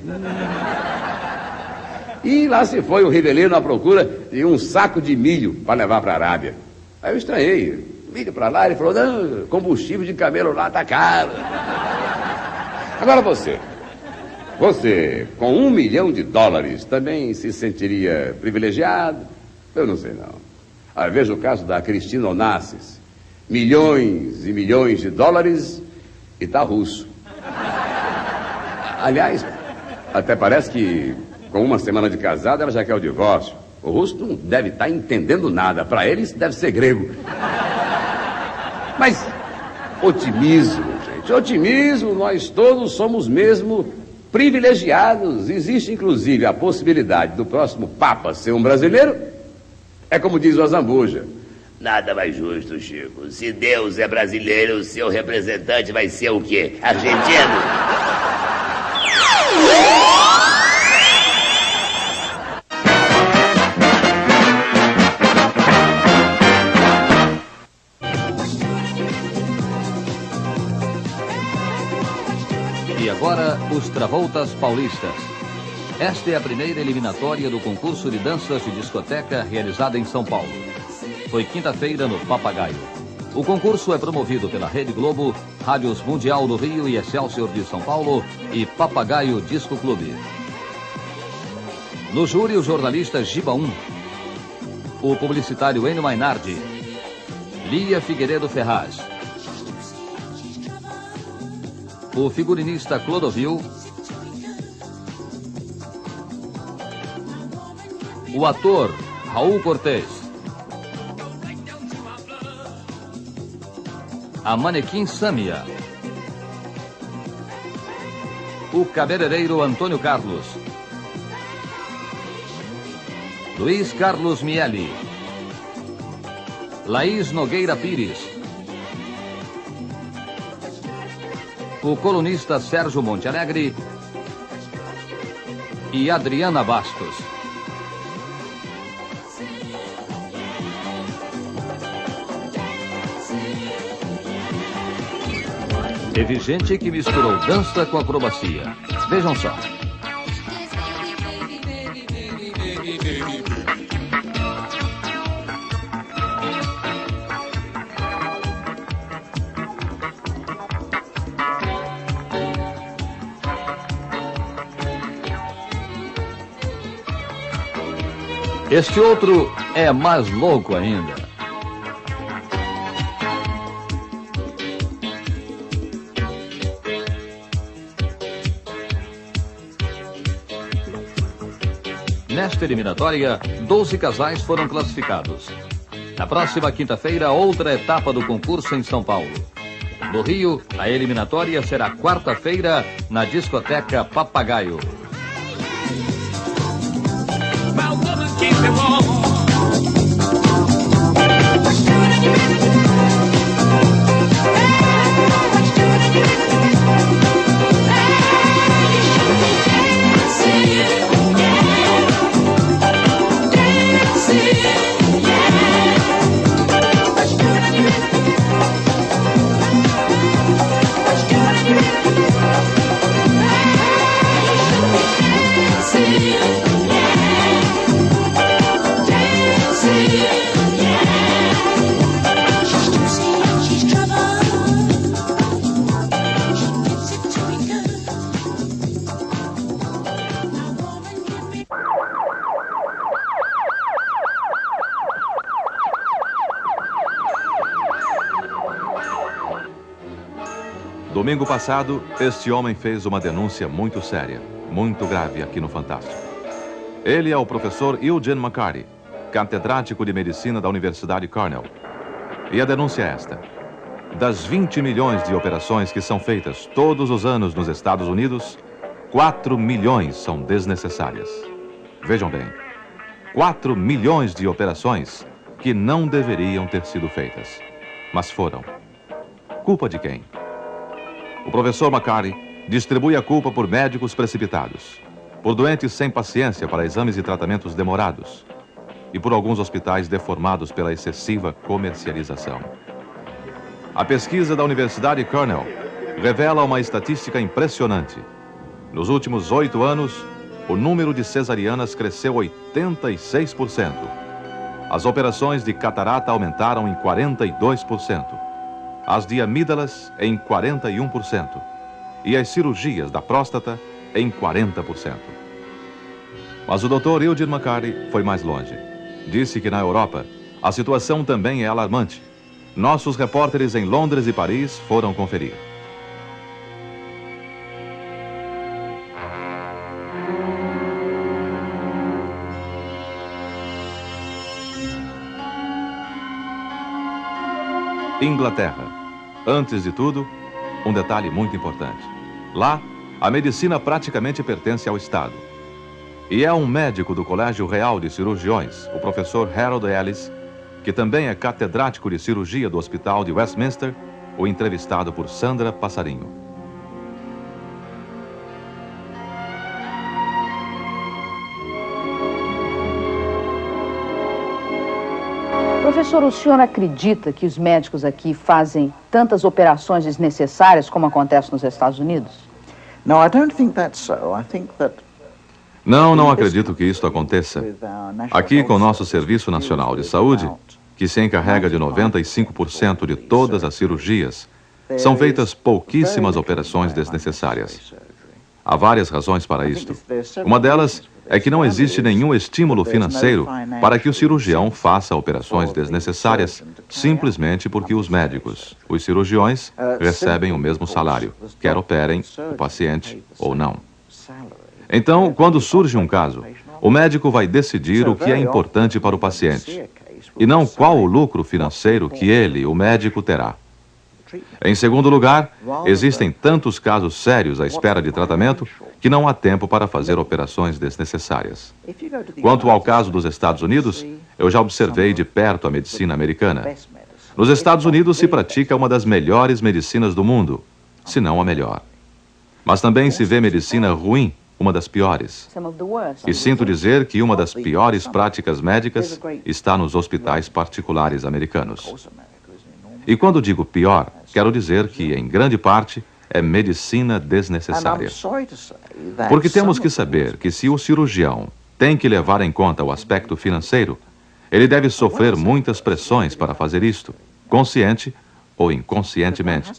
E lá se foi o Rivelino à procura de um saco de milho para levar para a Arábia. Aí eu estranhei. Milho para lá, ele falou, não, combustível de camelo lá tá caro. Agora você, com $1 milhão também se sentiria privilegiado? Eu não sei não. Veja o caso da Cristina Onassis. Milhões e milhões de dólares e tá russo. Aliás, até parece que com uma semana de casada ela já quer o divórcio. O russo não deve estar entendendo nada. Para ele isso deve ser grego. Mas otimismo, gente. Otimismo, nós todos somos mesmo privilegiados. Existe inclusive a possibilidade do próximo Papa ser um brasileiro. É como diz o Azambuja. Nada mais justo, Chico. Se Deus é brasileiro, o seu representante vai ser o quê? Argentino? E agora, os Travoltas paulistas. Esta é a primeira eliminatória do concurso de danças de discoteca realizada em São Paulo. Foi quinta-feira no Papagaio. O concurso é promovido pela Rede Globo, Rádios Mundial do Rio e Excelsior de São Paulo e Papagaio Disco Clube. No júri, o jornalista Giba 1, o publicitário Enio Mainardi, Lia Figueiredo Ferraz, o figurinista Clodovil, o ator Raul Cortez, a manequim Sâmia, o cabeleireiro Antônio Carlos, Luiz Carlos Miele, Laís Nogueira Pires, o colunista Sérgio Montealegre e Adriana Bastos. Teve gente que misturou dança com acrobacia. Vejam só. Este outro é mais louco ainda. Nesta eliminatória, 12 casais foram classificados. Na próxima quinta-feira, outra etapa do concurso em São Paulo. No Rio, a eliminatória será quarta-feira na discoteca Papagaio. Domingo passado, este homem fez uma denúncia muito séria, muito grave aqui no Fantástico. Ele é o professor Eugene McCarty, catedrático de medicina da Universidade Cornell. E a denúncia é esta: das 20 milhões de operações que são feitas todos os anos nos Estados Unidos, 4 milhões são desnecessárias. Vejam bem, 4 milhões de operações que não deveriam ter sido feitas. Mas foram. Culpa de quem? O professor Macari distribui a culpa por médicos precipitados, por doentes sem paciência para exames e tratamentos demorados e por alguns hospitais deformados pela excessiva comercialização. A pesquisa da Universidade Cornell revela uma estatística impressionante. Nos últimos 8 anos, o número de cesarianas cresceu 86%. As operações de catarata aumentaram em 42%. As de amígdalas em 41%. E as cirurgias da próstata em 40%. Mas o Dr. Eugene Macari foi mais longe. Disse que na Europa a situação também é alarmante. Nossos repórteres em Londres e Paris foram conferir. Inglaterra. Antes de tudo, um detalhe muito importante. Lá, a medicina praticamente pertence ao Estado. E é um médico do Colégio Real de Cirurgiões, o professor Harold Ellis, que também é catedrático de cirurgia do Hospital de Westminster, o entrevistado por Sandra Passarinho. Professor, o senhor acredita que os médicos aqui fazem tantas operações desnecessárias como acontece nos Estados Unidos? Não acredito que isso aconteça. Aqui, com nosso Serviço Nacional de Saúde, que se encarrega de 95% de todas as cirurgias, são feitas pouquíssimas operações desnecessárias. Há várias razões para isto. Uma delas é que não existe nenhum estímulo financeiro para que o cirurgião faça operações desnecessárias simplesmente porque os médicos, os cirurgiões, recebem o mesmo salário, quer operem o paciente ou não. Então, quando surge um caso, o médico vai decidir o que é importante para o paciente e não qual o lucro financeiro que ele, o médico, terá. Em segundo lugar, existem tantos casos sérios à espera de tratamento que não há tempo para fazer operações desnecessárias. Quanto ao caso dos Estados Unidos, eu já observei de perto a medicina americana. Nos Estados Unidos se pratica uma das melhores medicinas do mundo, se não a melhor. Mas também se vê medicina ruim, uma das piores. E sinto dizer que uma das piores práticas médicas está nos hospitais particulares americanos. E quando digo pior, quero dizer que, em grande parte, é medicina desnecessária. Porque temos que saber que se o cirurgião tem que levar em conta o aspecto financeiro, ele deve sofrer muitas pressões para fazer isto, consciente ou inconscientemente.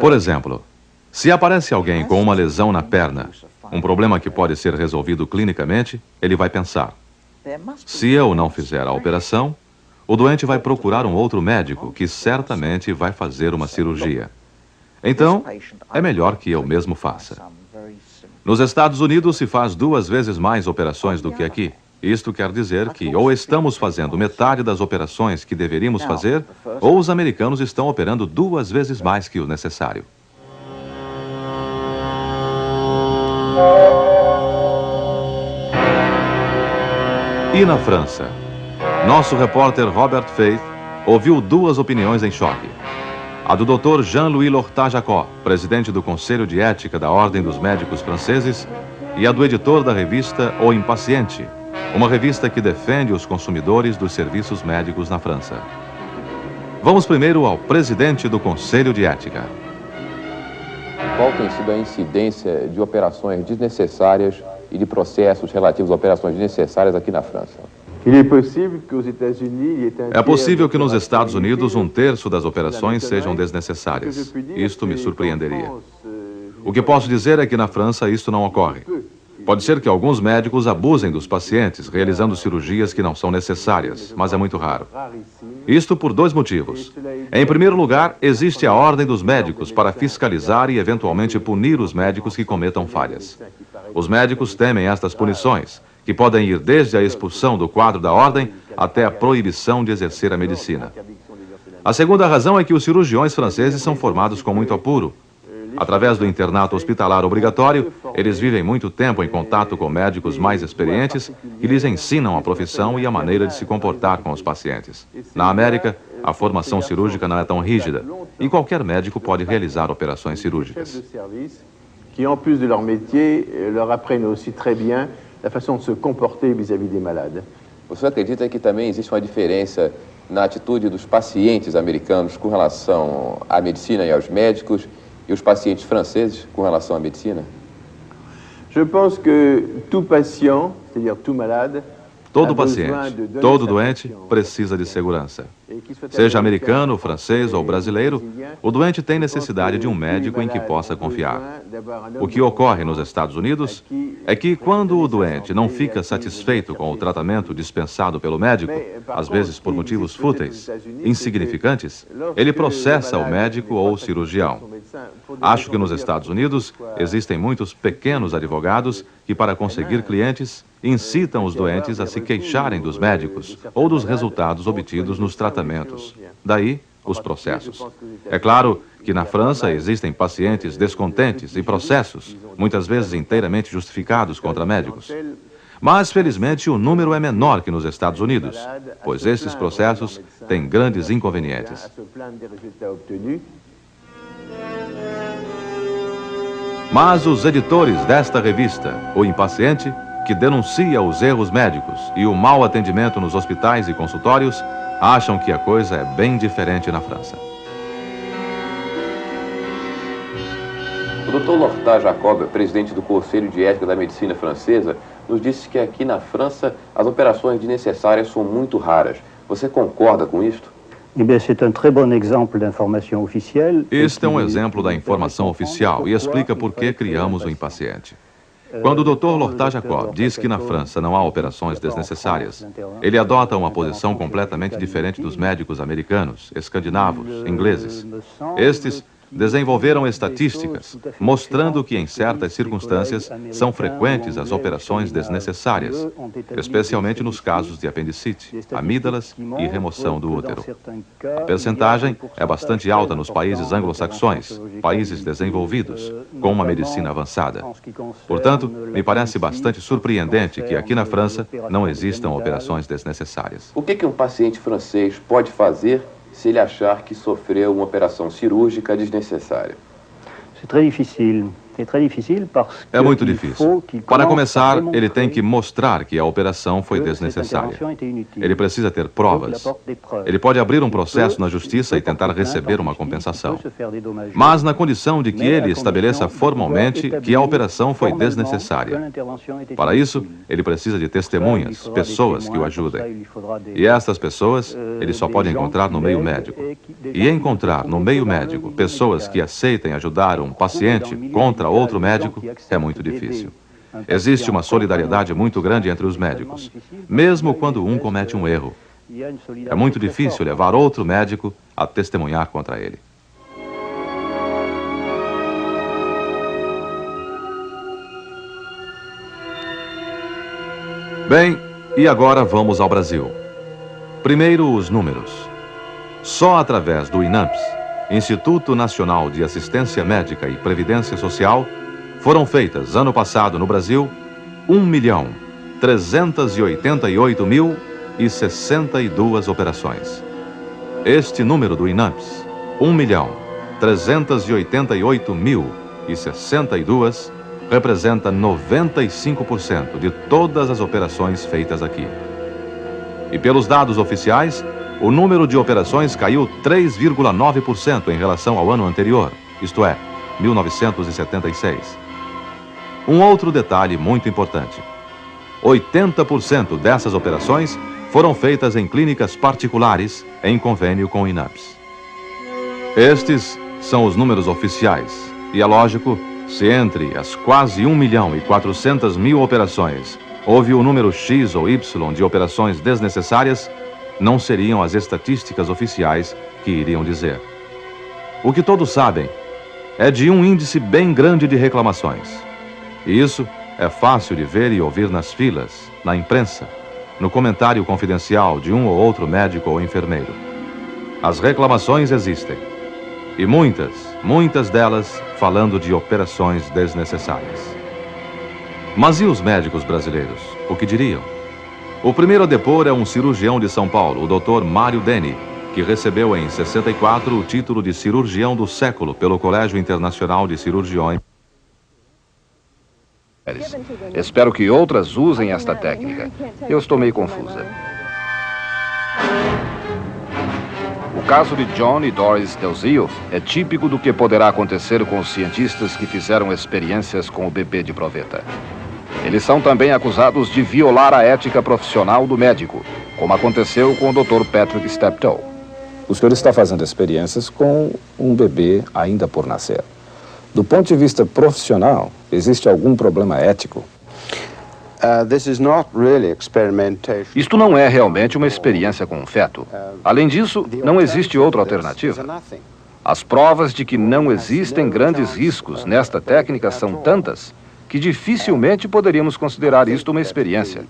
Por exemplo, se aparece alguém com uma lesão na perna, um problema que pode ser resolvido clinicamente, ele vai pensar: se eu não fizer a operação, o doente vai procurar um outro médico que certamente vai fazer uma cirurgia. Então, é melhor que eu mesmo faça. Nos Estados Unidos se faz 2 vezes mais operações do que aqui. Isto quer dizer que ou estamos fazendo metade das operações que deveríamos fazer, ou os americanos estão operando 2 vezes mais que o necessário. E na França? Nosso repórter Robert Faith ouviu 2 opiniões em choque. A do Dr. Jean-Louis Lortat-Jacot, presidente do Conselho de Ética da Ordem dos Médicos Franceses, e a do editor da revista O Impaciente, uma revista que defende os consumidores dos serviços médicos na França. Vamos primeiro ao presidente do Conselho de Ética. Qual tem sido a incidência de operações desnecessárias e de processos relativos a operações desnecessárias aqui na França? É possível que nos Estados Unidos 1/3 das operações sejam desnecessárias. Isto me surpreenderia. O que posso dizer é que na França isto não ocorre. Pode ser que alguns médicos abusem dos pacientes, realizando cirurgias que não são necessárias, mas é muito raro. Isto por 2 motivos. Em primeiro lugar, existe a Ordem dos Médicos para fiscalizar e eventualmente punir os médicos que cometam falhas. Os médicos temem estas punições, que podem ir desde a expulsão do quadro da ordem até a proibição de exercer a medicina. A segunda razão é que os cirurgiões franceses são formados com muito apuro. Através do internato hospitalar obrigatório, eles vivem muito tempo em contato com médicos mais experientes que lhes ensinam a profissão e a maneira de se comportar com os pacientes. Na América, a formação cirúrgica não é tão rígida e qualquer médico pode realizar operações cirúrgicas. Que, en plus de leur métier, leur apprennent aussi très bien la façon de se comporter vis-à-vis des malades. Você acredita que também existe uma diferença na atitude dos pacientes americanos com relação à medicina e aos médicos e os pacientes franceses com relação à medicina? Je pense que tout patient, c'est-à-dire tout malade, Todo paciente, todo doente precisa de segurança. Seja americano, francês ou brasileiro, o doente tem necessidade de um médico em que possa confiar. O que ocorre nos Estados Unidos é que quando o doente não fica satisfeito com o tratamento dispensado pelo médico, às vezes por motivos fúteis, insignificantes, ele processa o médico ou o cirurgião. Acho que nos Estados Unidos existem muitos pequenos advogados que, para conseguir clientes, incitam os doentes a se queixarem dos médicos ou dos resultados obtidos nos tratamentos. Daí, os processos. É claro que na França existem pacientes descontentes e processos, muitas vezes inteiramente justificados contra médicos. Mas, felizmente, o número é menor que nos Estados Unidos, pois esses processos têm grandes inconvenientes. Mas os editores desta revista, O Impaciente, que denuncia os erros médicos e o mau atendimento nos hospitais e consultórios, acham que a coisa é bem diferente na França. O Dr. Lortat Jacob, presidente do Conselho de Ética da Medicina Francesa, nos disse que aqui na França as operações desnecessárias são muito raras. Você concorda com isto? Este é um exemplo da informação oficial e explica por que criamos o Impaciente. Quando o Dr. Lortat Jacob diz que na França não há operações desnecessárias, ele adota uma posição completamente diferente dos médicos americanos, escandinavos, ingleses. Estes desenvolveram estatísticas mostrando que, em certas circunstâncias, são frequentes as operações desnecessárias, especialmente nos casos de apendicite, amígdalas e remoção do útero. A percentagem é bastante alta nos países anglo-saxões, países desenvolvidos, com uma medicina avançada. Portanto, me parece bastante surpreendente que aqui na França não existam operações desnecessárias. O que um paciente francês pode fazer se ele achar que sofreu uma operação cirúrgica desnecessária? É muito difícil. Para começar, ele tem que mostrar que a operação foi desnecessária. Ele precisa ter provas. Ele pode abrir um processo na justiça e tentar receber uma compensação. Mas na condição de que ele estabeleça formalmente que a operação foi desnecessária. Para isso, ele precisa de testemunhas, pessoas que o ajudem. E estas pessoas, ele só pode encontrar no meio médico. E encontrar no meio médico pessoas que aceitem ajudar um paciente contra outro médico é muito difícil. Existe uma solidariedade muito grande entre os médicos, mesmo quando um comete um erro. É muito difícil levar outro médico a testemunhar contra ele. Bem, e agora vamos ao Brasil. Primeiro, os números. Só através do INAMPS, Instituto Nacional de Assistência Médica e Previdência Social, foram feitas, ano passado, no Brasil, 1.388.062 operações. Este número do INAMPS, 1.388.062, representa 95% de todas as operações feitas aqui. E pelos dados oficiais, o número de operações caiu 3,9% em relação ao ano anterior, isto é, 1976. Um outro detalhe muito importante: 80% dessas operações foram feitas em clínicas particulares em convênio com o INAMPS. Estes são os números oficiais, e é lógico, se entre as quase 1.400.000 operações houve o número X ou Y de operações desnecessárias, não seriam as estatísticas oficiais que iriam dizer. O que todos sabem é de um índice bem grande de reclamações. E isso é fácil de ver e ouvir nas filas, na imprensa, no comentário confidencial de um ou outro médico ou enfermeiro. As reclamações existem. E muitas delas falando de operações desnecessárias. Mas e os médicos brasileiros? O que diriam? O primeiro a depor é um cirurgião de São Paulo, o Dr. Mário Deni, que recebeu em 64 o título de cirurgião do século pelo Colégio Internacional de Cirurgiões. Espero que outras usem esta técnica. Eu estou meio confusa. O caso de John e Doris Delzio é típico do que poderá acontecer com os cientistas que fizeram experiências com o bebê de proveta. Eles são também acusados de violar a ética profissional do médico, como aconteceu com o Dr. Patrick Steptoe. O senhor está fazendo experiências com um bebê ainda por nascer. Do ponto de vista profissional, existe algum problema ético? Isto não é realmente uma experiência com um feto. Além disso, não existe outra alternativa. As provas de que não existem grandes riscos nesta técnica são tantas que dificilmente poderíamos considerar isto uma experiência.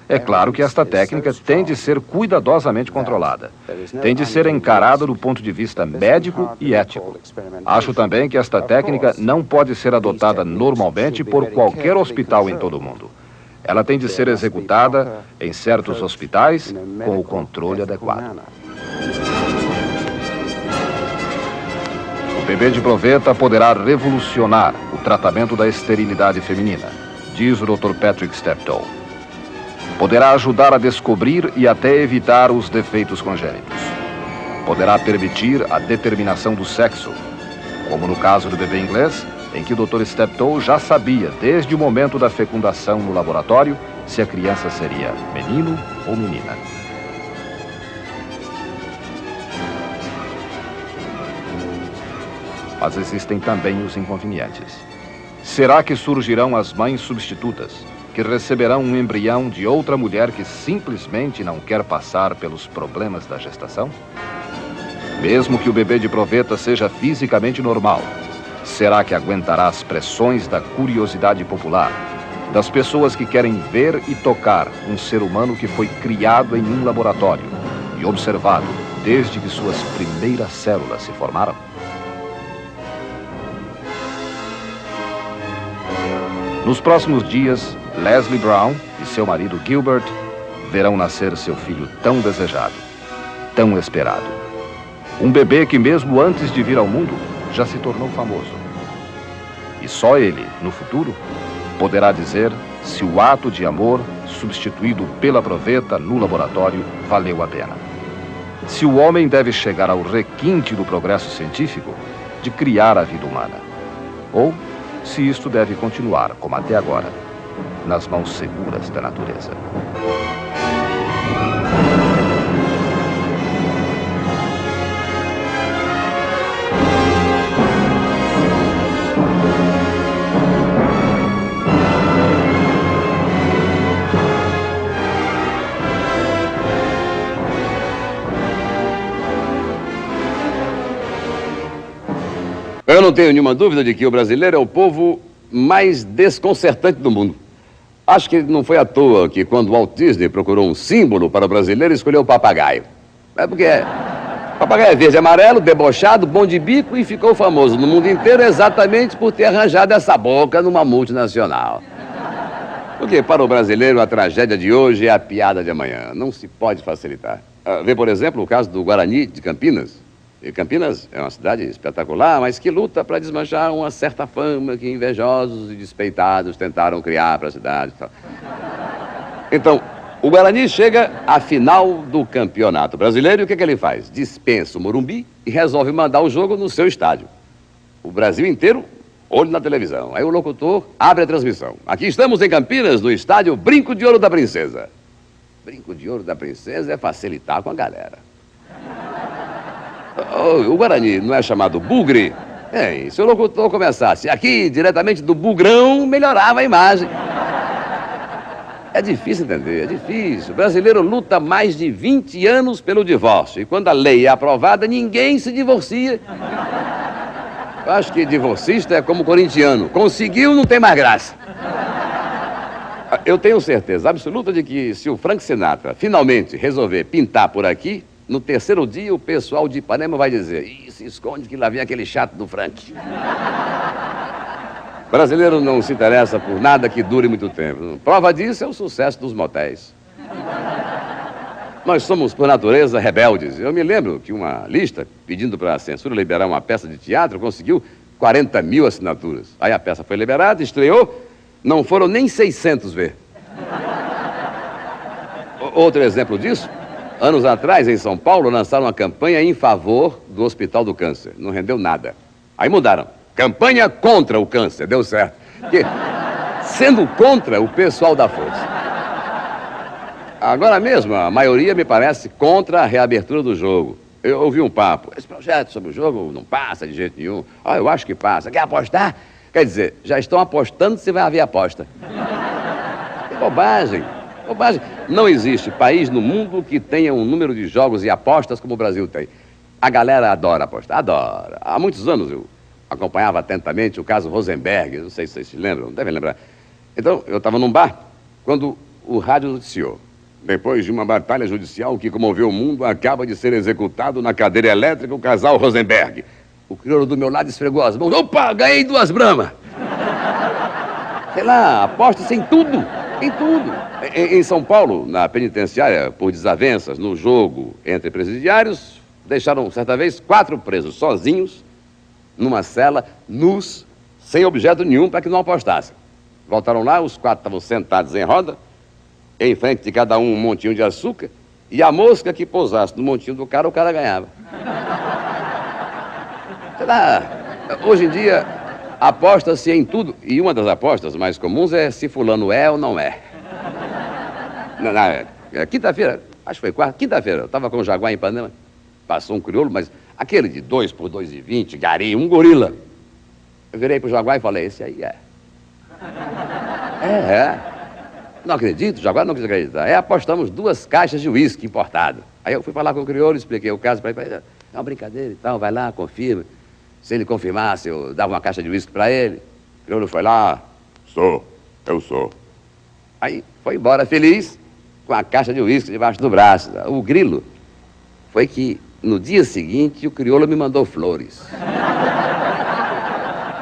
É claro que esta técnica tem de ser cuidadosamente controlada. Tem de ser encarada do ponto de vista médico e ético. Acho também que esta técnica não pode ser adotada normalmente por qualquer hospital em todo o mundo. Ela tem de ser executada em certos hospitais com o controle adequado. O bebê de proveta poderá revolucionar o tratamento da esterilidade feminina, diz o Dr. Patrick Steptoe. Poderá ajudar a descobrir e até evitar os defeitos congênitos. Poderá permitir a determinação do sexo, como no caso do bebê inglês, em que o Dr. Steptoe já sabia, desde o momento da fecundação no laboratório, se a criança seria menino ou menina. Mas existem também os inconvenientes. Será que surgirão as mães substitutas, que receberão um embrião de outra mulher que simplesmente não quer passar pelos problemas da gestação? Mesmo que o bebê de proveta seja fisicamente normal, será que aguentará as pressões da curiosidade popular, das pessoas que querem ver e tocar um ser humano que foi criado em um laboratório e observado desde que suas primeiras células se formaram? Nos próximos dias, Leslie Brown e seu marido Gilbert verão nascer seu filho tão desejado, tão esperado. Um bebê que mesmo antes de vir ao mundo já se tornou famoso. E só ele, no futuro, poderá dizer se o ato de amor substituído pela proveta no laboratório valeu a pena. Se o homem deve chegar ao requinte do progresso científico de criar a vida humana. Ou se isto deve continuar, como até agora, nas mãos seguras da natureza. Eu não tenho nenhuma dúvida de que o brasileiro é o povo mais desconcertante do mundo. Acho que não foi à toa que quando Walt Disney procurou um símbolo para o brasileiro, escolheu o papagaio. É porque o papagaio é verde e amarelo, debochado, bom de bico e ficou famoso no mundo inteiro exatamente por ter arranjado essa boca numa multinacional. Porque para o brasileiro a tragédia de hoje é a piada de amanhã. Não se pode facilitar. Vê, por exemplo, o caso do Guarani de Campinas. E Campinas é uma cidade espetacular, mas que luta para desmanchar uma certa fama que invejosos e despeitados tentaram criar para a cidade e tal. Então, o Guarani chega à final do campeonato brasileiro e o que ele faz? Dispensa o Morumbi e resolve mandar o jogo no seu estádio. O Brasil inteiro, olho na televisão. Aí o locutor abre a transmissão. Aqui estamos em Campinas, no estádio Brinco de Ouro da Princesa. Brinco de Ouro da Princesa é facilitar com a galera. O Guarani não é chamado Bugre? Se o locutor começasse aqui, diretamente do Bugrão, melhorava a imagem. É difícil entender, é difícil. O brasileiro luta mais de 20 anos pelo divórcio. E quando a lei é aprovada, ninguém se divorcia. Eu acho que divorcista é como corintiano. Conseguiu, não tem mais graça. Eu tenho certeza absoluta de que se o Frank Sinatra finalmente resolver pintar por aqui, no terceiro dia, o pessoal de Ipanema vai dizer: "Ih, se esconde que lá vem aquele chato do Frank." Brasileiro não se interessa por nada que dure muito tempo. Prova disso é o sucesso dos motéis. Nós somos, por natureza, rebeldes. Eu me lembro que uma lista pedindo para a censura liberar uma peça de teatro conseguiu 40 mil assinaturas. Aí a peça foi liberada, estreou, não foram nem 600 ver. Outro exemplo disso, anos atrás, em São Paulo, lançaram uma campanha em favor do Hospital do Câncer. Não rendeu nada. Aí mudaram. Campanha contra o câncer. Deu certo. Porque, sendo contra, o pessoal dá força. Agora mesmo, a maioria me parece contra a reabertura do jogo. Eu ouvi um papo. Esse projeto sobre o jogo não passa de jeito nenhum. Ah, eu acho que passa. Quer apostar? Quer dizer, já estão apostando se vai haver aposta. Que bobagem. Bobagem. Não existe país no mundo que tenha um número de jogos e apostas como o Brasil tem. A galera adora apostar. Adora. Há muitos anos eu acompanhava atentamente o caso Rosenberg. Não sei se vocês se lembram. Devem lembrar. Então, eu estava num bar quando o rádio noticiou. Depois de uma batalha judicial que comoveu o mundo, acaba de ser executado na cadeira elétrica o casal Rosenberg. O crioulo do meu lado esfregou as mãos. Opa, ganhei 2 Brahma. Sei lá, aposta-se em tudo. Em tudo. Em São Paulo, na penitenciária, por desavenças no jogo entre presidiários, deixaram, certa vez, 4 presos sozinhos, numa cela, nus, sem objeto nenhum para que não apostassem. Voltaram lá, os 4 estavam sentados em roda, em frente de cada um montinho de açúcar, e a mosca que pousasse no montinho do cara, o cara ganhava. Sei lá, hoje em dia, aposta-se em tudo, e uma das apostas mais comuns é se fulano é ou não é. Quinta-feira, acho que foi quarta, quinta-feira, eu estava com o Jaguar em Ipanema, passou um crioulo, mas aquele de 2 por 2,20, gari, um gorila. Eu virei pro Jaguar e falei, esse aí é. É. Não acredito, o Jaguar não quis acreditar. Aí apostamos 2 caixas de uísque importado. Aí eu fui falar com o crioulo, expliquei o caso para ele, é uma brincadeira e tal, vai lá, confirma. Se ele confirmasse, eu dava uma caixa de uísque para ele. O crioulo foi lá, eu sou. Aí foi embora feliz, com a caixa de uísque debaixo do braço. O grilo foi que, no dia seguinte, o crioulo me mandou flores.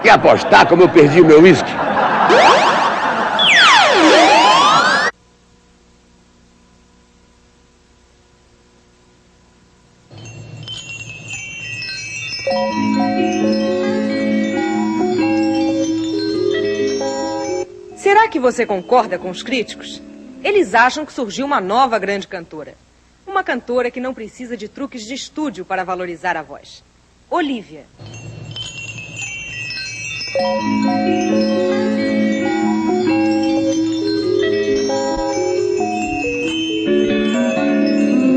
Quer apostar como eu perdi o meu uísque? Será que você concorda com os críticos? Eles acham que surgiu uma nova grande cantora. Uma cantora que não precisa de truques de estúdio para valorizar a voz. Olivia.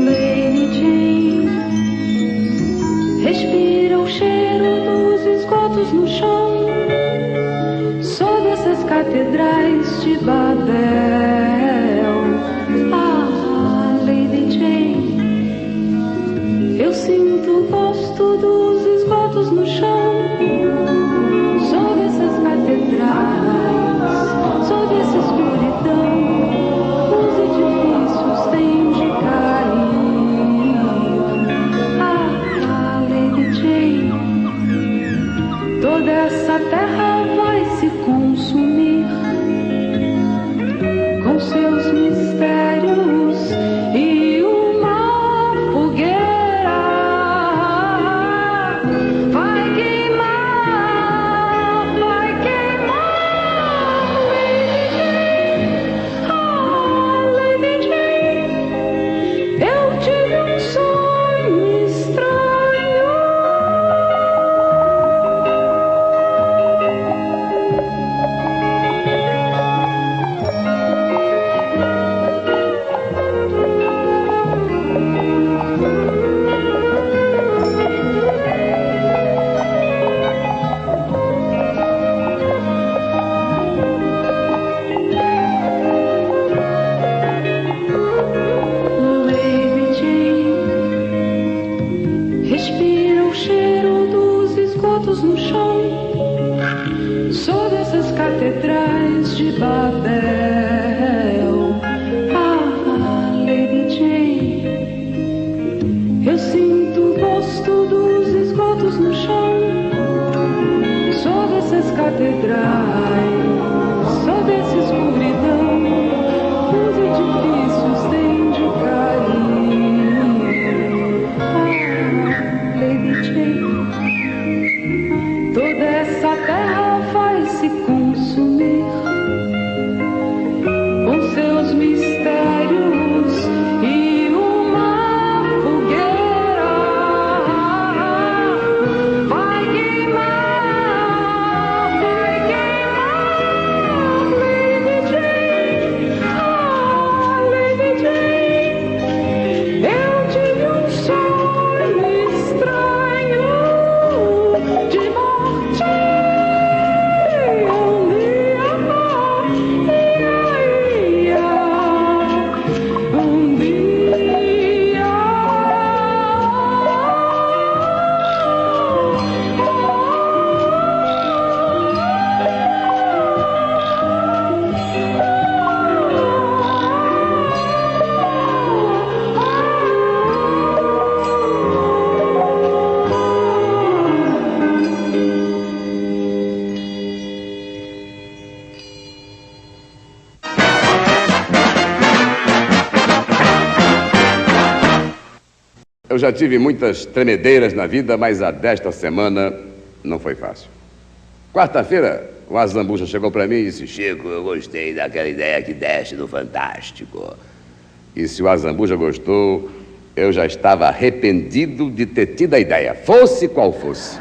Lady Jane, respira o cheiro dos esgotos no chão, sob essas catedrais de Babel. Ah, Lady Jane, eu sinto o gosto dos esgotos no chão, sob essas catedrais, sob essa escuridão, os edifícios têm de cair. Ah, Lady Jane, toda essa terra vai se consumir com seus mistérios e uma fogueira vai queimar, Lady Jane, eu tive um sonho estranho. Eu já tive muitas tremedeiras na vida, mas a desta semana não foi fácil. Quarta-feira, o Azambuja chegou para mim e disse: Chico, eu gostei daquela ideia que deste do Fantástico. E se o Azambuja gostou, eu já estava arrependido de ter tido a ideia, fosse qual fosse.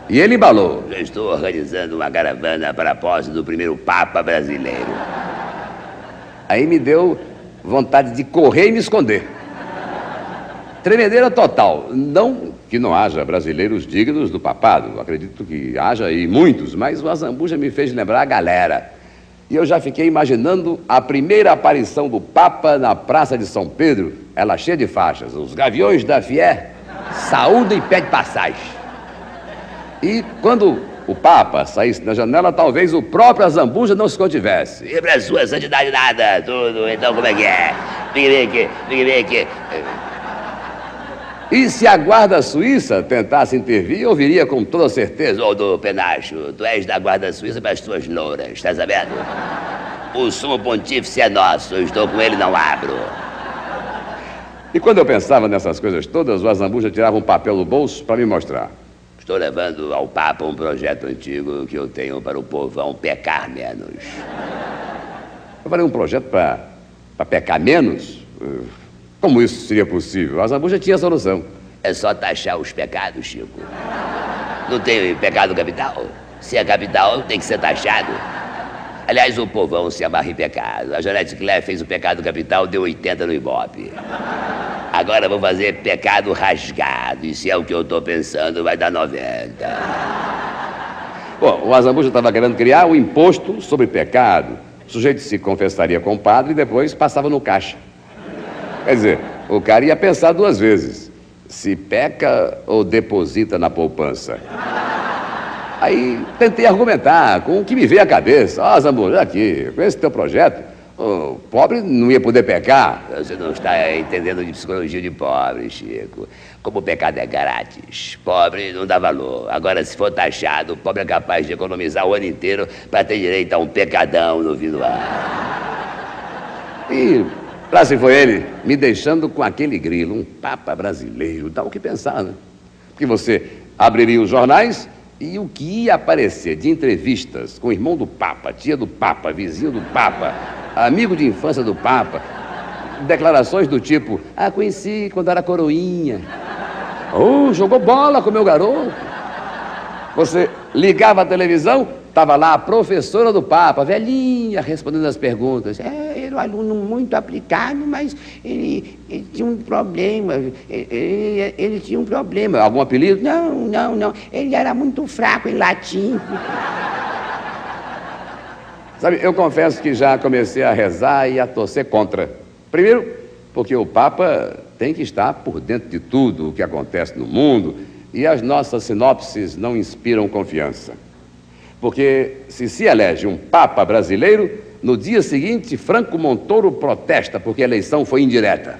E ele embalou. Já estou organizando uma caravana para a posse do primeiro Papa brasileiro. Aí me deu vontade de correr e me esconder. Tremedeira total. Não que não haja brasileiros dignos do papado. Acredito que haja e muitos, mas o Azambuja me fez lembrar a galera. E eu já fiquei imaginando a primeira aparição do Papa na Praça de São Pedro, ela cheia de faixas. Os gaviões da Fier saúdam e pedem passagem. E quando o Papa saísse na janela, talvez o próprio Azambuja não se contivesse. E pra sua santidade nada, tudo, então como é que é? Fique bem aqui. E se a guarda suíça tentasse intervir, eu viria com toda certeza. Ô, do Penacho, tu és da guarda suíça para as tuas louras, tá sabendo? O sumo pontífice é nosso, eu estou com ele, não abro. E quando eu pensava nessas coisas todas, o Azambuja tirava um papel do bolso para me mostrar. Estou levando ao Papa um projeto antigo que eu tenho para o povão pecar menos. Eu falei, um projeto para pecar menos? Como isso seria possível? O Azambuja tinha solução. É só taxar os pecados, Chico. Não tem pecado capital? Se é capital, tem que ser taxado. Aliás, o povão se amarra em pecado. A Janete Clé fez o pecado capital, deu 80 no Ibope. Agora vou fazer pecado rasgado. E se é o que eu estou pensando, vai dar 90. Bom, o Azambuja estava querendo criar o imposto sobre pecado. O sujeito se confessaria com o padre e depois passava no caixa. Quer dizer, o cara ia pensar duas vezes. Se peca ou deposita na poupança. Aí tentei argumentar com o que me veio à cabeça. Ó, Zambuja, aqui, com esse teu projeto, o pobre não ia poder pecar. Você não está entendendo de psicologia de pobre, Chico. Como o pecado é grátis, pobre não dá valor. Agora, se for taxado, o pobre é capaz de economizar o ano inteiro para ter direito a um pecadão no fim do ano. E lá se foi ele, me deixando com aquele grilo, um Papa brasileiro, dá o que pensar, né? Porque você abriria os jornais e o que ia aparecer de entrevistas com o irmão do Papa, tia do Papa, vizinho do Papa, amigo de infância do Papa, declarações do tipo: ah, conheci quando era coroinha. Oh, jogou bola com meu garoto. Você ligava a televisão, estava lá a professora do Papa, velhinha, respondendo as perguntas. Ele era um aluno muito aplicado, mas ele tinha um problema. Ele tinha um problema. Algum apelido? Não. Ele era muito fraco em latim. Sabe, eu confesso que já comecei a rezar e a torcer contra. Primeiro, porque o Papa tem que estar por dentro de tudo o que acontece no mundo e as nossas sinopses não inspiram confiança. Porque se elege um Papa brasileiro, no dia seguinte, Franco Montoro protesta porque a eleição foi indireta.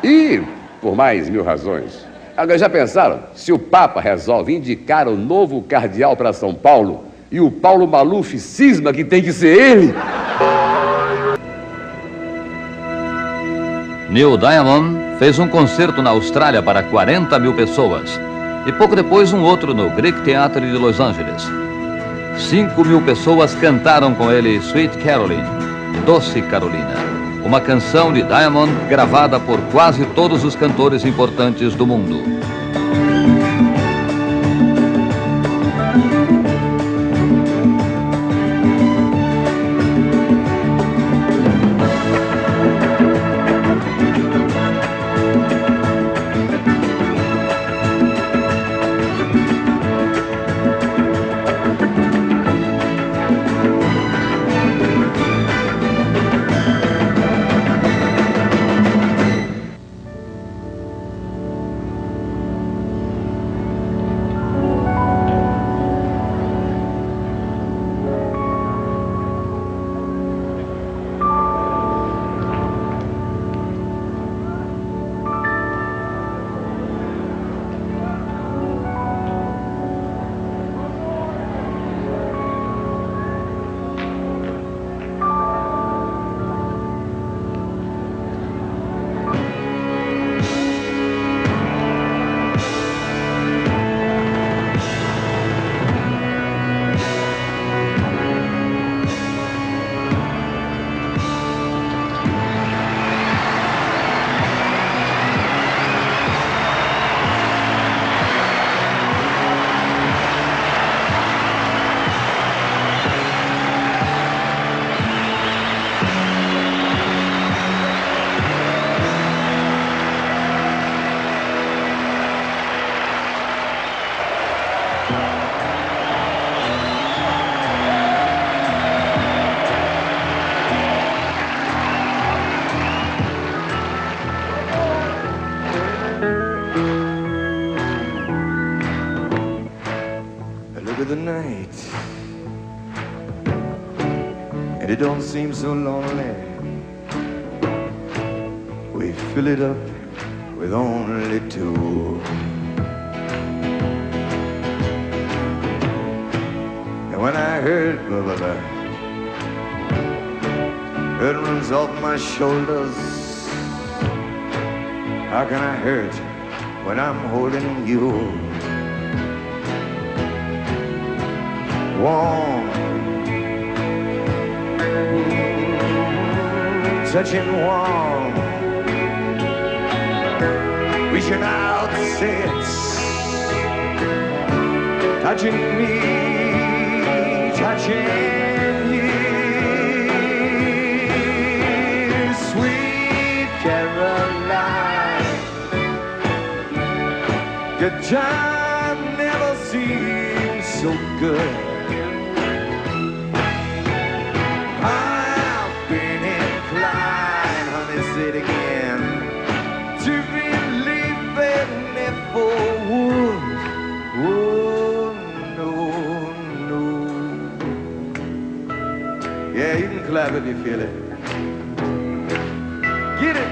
E, por mais 1000 razões. Agora, já pensaram? Se o Papa resolve indicar o novo cardeal para São Paulo e o Paulo Maluf cisma que tem que ser ele? Neil Diamond fez um concerto na Austrália para 40 mil pessoas e pouco depois um outro no Greek Theatre de Los Angeles. 5 mil pessoas cantaram com ele Sweet Caroline, Doce Carolina, uma canção de Diamond gravada por quase todos os cantores importantes do mundo. it don't seem so lonely. We fill it up with only two. And when I heard blah, blah, blah, it runs off my shoulders. How can I hurt when I'm holding you? Warm, touching warm, reaching out, sense, touching me, touching you. Sweet Caroline, your time never seems so good. I've been inclined, honey, say it again, to believe it never would. Oh, no, no. Yeah, you can clap if you feel it. Get it.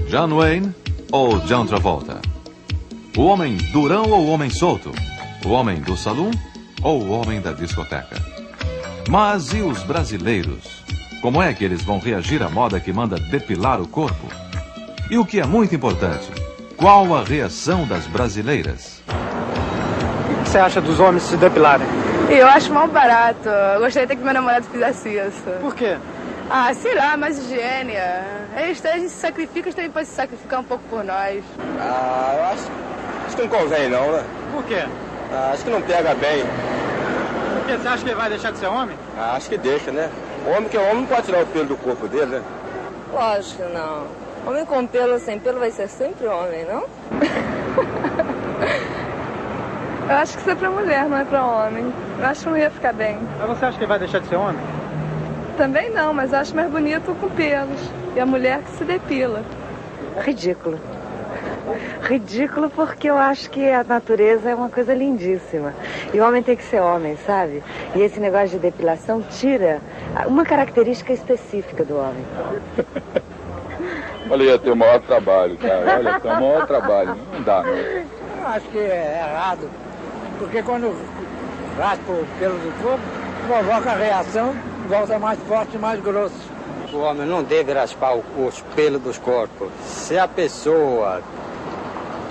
John Wayne ou John Travolta? O homem durão ou o homem solto? O homem do salão ou o homem da discoteca? Mas e os brasileiros? Como é que eles vão reagir à moda que manda depilar o corpo? E o que é muito importante, qual a reação das brasileiras? O que você acha dos homens se depilarem? Eu acho mal barato. Eu gostaria até que meu namorado fizesse isso. Por quê? Ah, sei lá, mais higiene. A gente se sacrifica, eles também podem se sacrificar um pouco por nós. Ah, eu acho que não convém não, né? Por quê? Ah, acho que não pega bem. Por quê? Você acha que ele vai deixar de ser homem? Ah, acho que deixa, né? Homem que é homem não pode tirar o pelo do corpo dele, né? Lógico que não. Homem com pelo ou sem pelo vai ser sempre homem, não? Eu acho que isso é pra mulher, não é pra homem. Eu acho que não ia ficar bem. Mas você acha que ele vai deixar de ser homem? Também não, mas acho mais bonito com pelos. E a mulher que se depila. Ridículo. Ridículo porque eu acho que a natureza é uma coisa lindíssima. E o homem tem que ser homem, sabe? E esse negócio de depilação tira uma característica específica do homem. Olha, ia ter o maior trabalho, cara. Olha, tem o maior trabalho. Não dá, não. Eu acho que é errado. Porque quando raspa o pelo do corpo, provoca a reação, volta mais forte e mais grosso. O homem não deve raspar os pelos dos corpos. Se a pessoa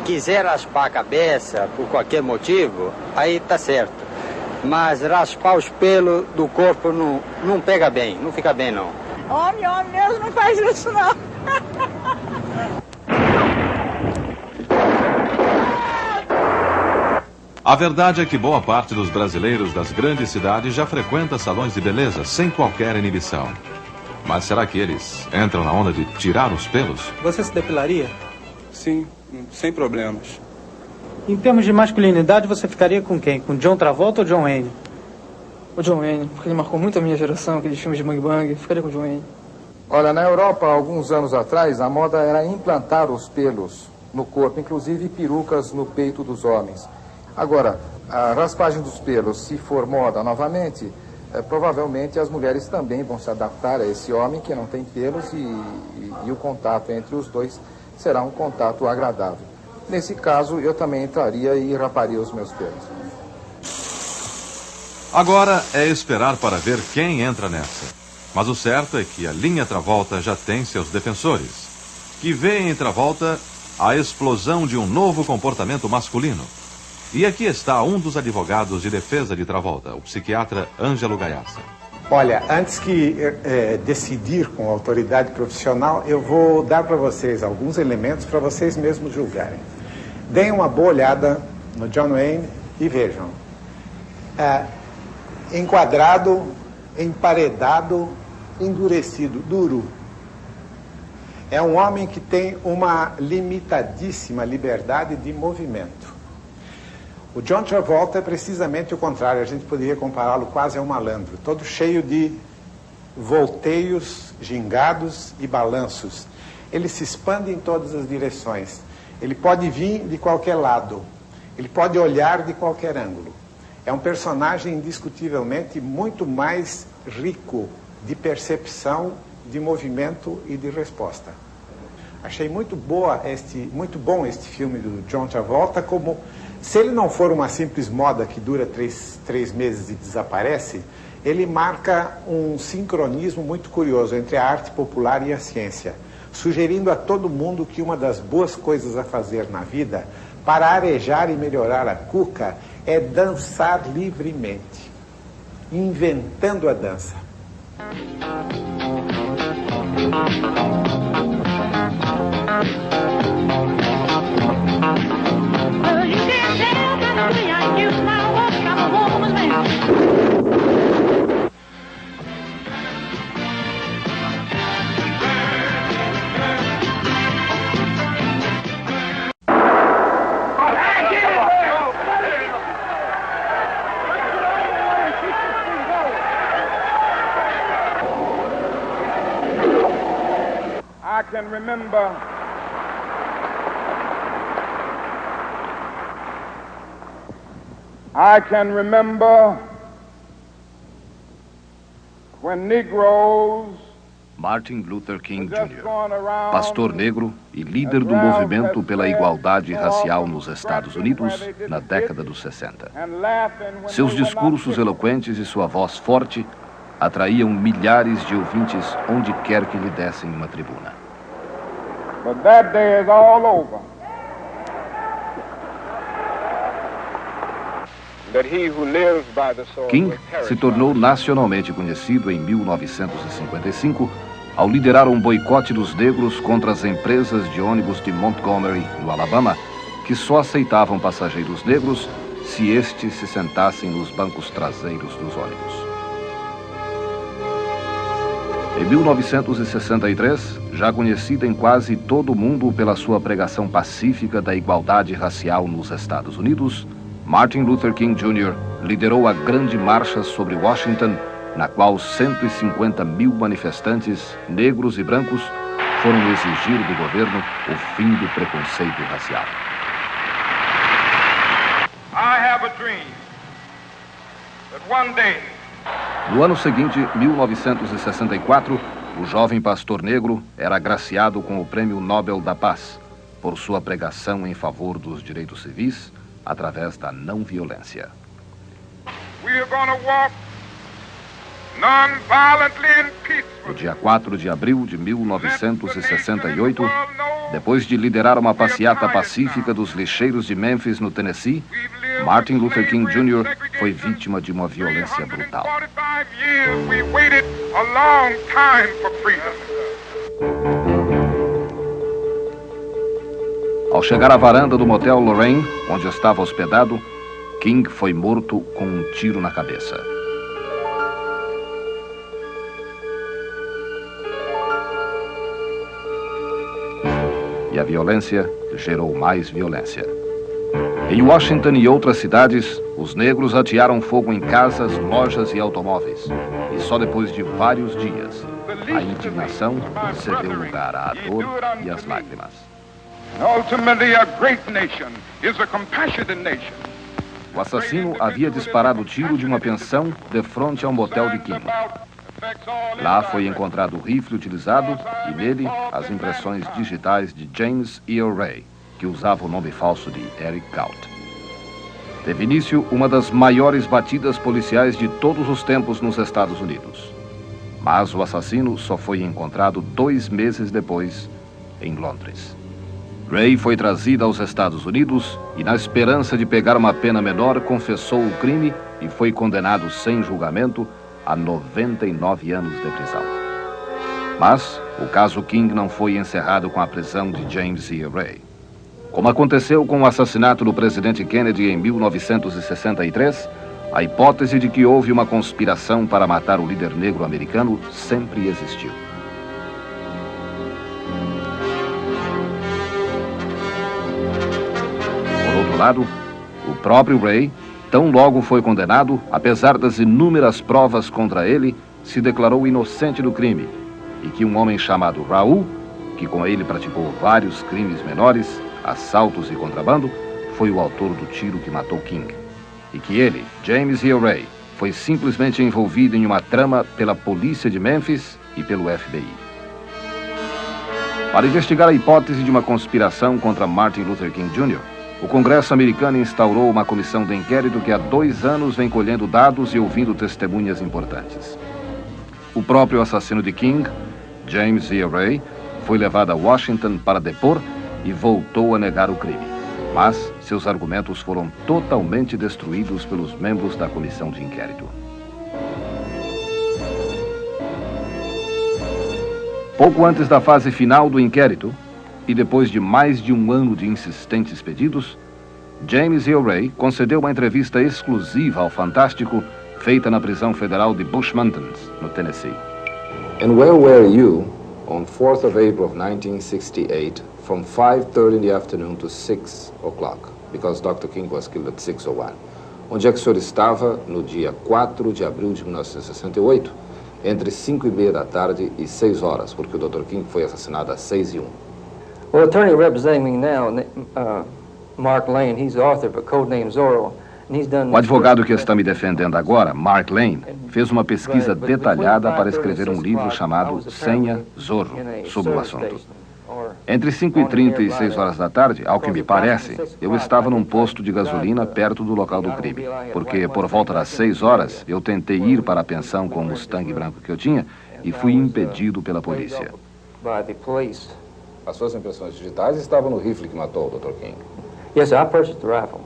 quiser raspar a cabeça por qualquer motivo, aí tá certo. Mas raspar os pelos do corpo não pega bem, não fica bem não. Homem mesmo não faz isso não. A verdade é que boa parte dos brasileiros das grandes cidades já frequenta salões de beleza sem qualquer inibição. Mas será que eles entram na onda de tirar os pelos? Você se depilaria? Sim, sem problemas. Em termos de masculinidade, você ficaria com quem? Com John Travolta ou John Wayne? O John Wayne, porque ele marcou muito a minha geração, aqueles filmes de Bang Bang. Ficaria com o John Wayne. Olha, na Europa, alguns anos atrás, a moda era implantar os pelos no corpo, inclusive perucas no peito dos homens. Agora, a raspagem dos pelos, se for moda novamente, provavelmente as mulheres também vão se adaptar a esse homem que não tem pelos e o contato entre os dois será um contato agradável. nesse caso eu também entraria e raparia os meus pelos. Agora é esperar para ver quem entra nessa. Mas o certo é que a linha Travolta já tem seus defensores, que veem em Travolta a explosão de um novo comportamento masculino. E aqui está um dos advogados de defesa de Travolta, o psiquiatra Ângelo Gaiassa. Olha, antes que decidir com a autoridade profissional, eu vou dar para vocês alguns elementos para vocês mesmos julgarem. Deem uma boa olhada no John Wayne e vejam. Enquadrado, emparedado, endurecido, duro. É um homem que tem uma limitadíssima liberdade de movimento. O John Travolta é precisamente o contrário, a gente poderia compará-lo quase a um malandro, todo cheio de volteios, gingados e balanços. Ele se expande em todas as direções. Ele pode vir de qualquer lado, ele pode olhar de qualquer ângulo. É um personagem indiscutivelmente muito mais rico de percepção, de movimento e de resposta. Achei muito bom este filme do John Travolta, como se ele não for uma simples moda que dura três meses e desaparece, ele marca um sincronismo muito curioso entre a arte popular e a ciência, sugerindo a todo mundo que uma das boas coisas a fazer na vida, para arejar e melhorar a cuca, é dançar livremente, inventando a dança. I can remember when Negroes, Martin Luther King Jr., pastor negro e líder do movimento pela igualdade racial nos Estados Unidos na década dos 60. Seus discursos eloquentes e sua voz forte atraíam milhares de ouvintes onde quer que lhe dessem uma tribuna. But that day is all over. King se tornou nacionalmente conhecido em 1955 ao liderar um boicote dos negros contra as empresas de ônibus de Montgomery, no Alabama, que só aceitavam passageiros negros se estes se sentassem nos bancos traseiros dos ônibus. Em 1963, já conhecida em quase todo o mundo pela sua pregação pacífica da igualdade racial nos Estados Unidos, Martin Luther King Jr. liderou a Grande Marcha sobre Washington, na qual 150 mil manifestantes, negros e brancos, foram exigir do governo o fim do preconceito racial. No ano seguinte, 1964, o jovem pastor negro era agraciado com o Prêmio Nobel da Paz por sua pregação em favor dos direitos civis através da não violência. No dia 4 de abril de 1968, depois de liderar uma passeata pacífica dos lixeiros de Memphis, no Tennessee, Martin Luther King Jr. foi vítima de uma violência brutal. Ao chegar à varanda do motel Lorraine, onde estava hospedado, King foi morto com um tiro na cabeça. E a violência gerou mais violência. Em Washington e outras cidades, os negros atearam fogo em casas, lojas e automóveis. E só depois de vários dias, a indignação cedeu lugar à dor e às lágrimas. O assassino havia disparado o tiro de uma pensão de frente ao motel de King. Lá foi encontrado o rifle utilizado e nele as impressões digitais de James Earl Ray, que usava o nome falso de Eric Kaut. Teve início uma das maiores batidas policiais de todos os tempos nos Estados Unidos. Mas o assassino só foi encontrado 2 meses depois, em Londres. Ray foi trazido aos Estados Unidos e, na esperança de pegar uma pena menor, confessou o crime e foi condenado sem julgamento a 99 anos de prisão. Mas o caso King não foi encerrado com a prisão de James E. Ray. Como aconteceu com o assassinato do presidente Kennedy em 1963, a hipótese de que houve uma conspiração para matar o líder negro americano sempre existiu. Por outro lado, o próprio Ray, tão logo foi condenado, apesar das inúmeras provas contra ele, se declarou inocente do crime e que um homem chamado Raul, que com ele praticou vários crimes menores, assaltos e contrabando, foi o autor do tiro que matou King. E que ele, James E. Ray, foi simplesmente envolvido em uma trama pela polícia de Memphis e pelo FBI. Para investigar a hipótese de uma conspiração contra Martin Luther King Jr., o Congresso americano instaurou uma comissão de inquérito que há 2 anos vem colhendo dados e ouvindo testemunhas importantes. O próprio assassino de King, James E. Ray, foi levado a Washington para depor e voltou a negar o crime. Mas seus argumentos foram totalmente destruídos pelos membros da comissão de inquérito. Pouco antes da fase final do inquérito, e depois de mais de 1 ano de insistentes pedidos, James E. Ray concedeu uma entrevista exclusiva ao Fantástico, feita na prisão federal de Bush Mountains, no Tennessee. And where were you on 4th of April of 1968 from 5:30 in the afternoon to 6 o'clock? Because Dr. King was killed at 6:01. Onde é que o senhor estava no dia 4 de abril de 1968, entre 5:30 da tarde e 6 horas, porque o Dr. King foi assassinado às 6:01? Well, attorney representing me now, Mark Lane, he's the author of a codename Zorro. O advogado que está me defendendo agora, Mark Lane, fez uma pesquisa detalhada para escrever um livro chamado Senha Zorro, sobre o assunto. Entre 5:30 e 6 horas da tarde, ao que me parece, eu estava num posto de gasolina perto do local do crime, porque por volta das 6 horas eu tentei ir para a pensão com o Mustang branco que eu tinha e fui impedido pela polícia. As suas impressões digitais estavam no rifle que matou o Dr. King. Yes, I purchased the rifle.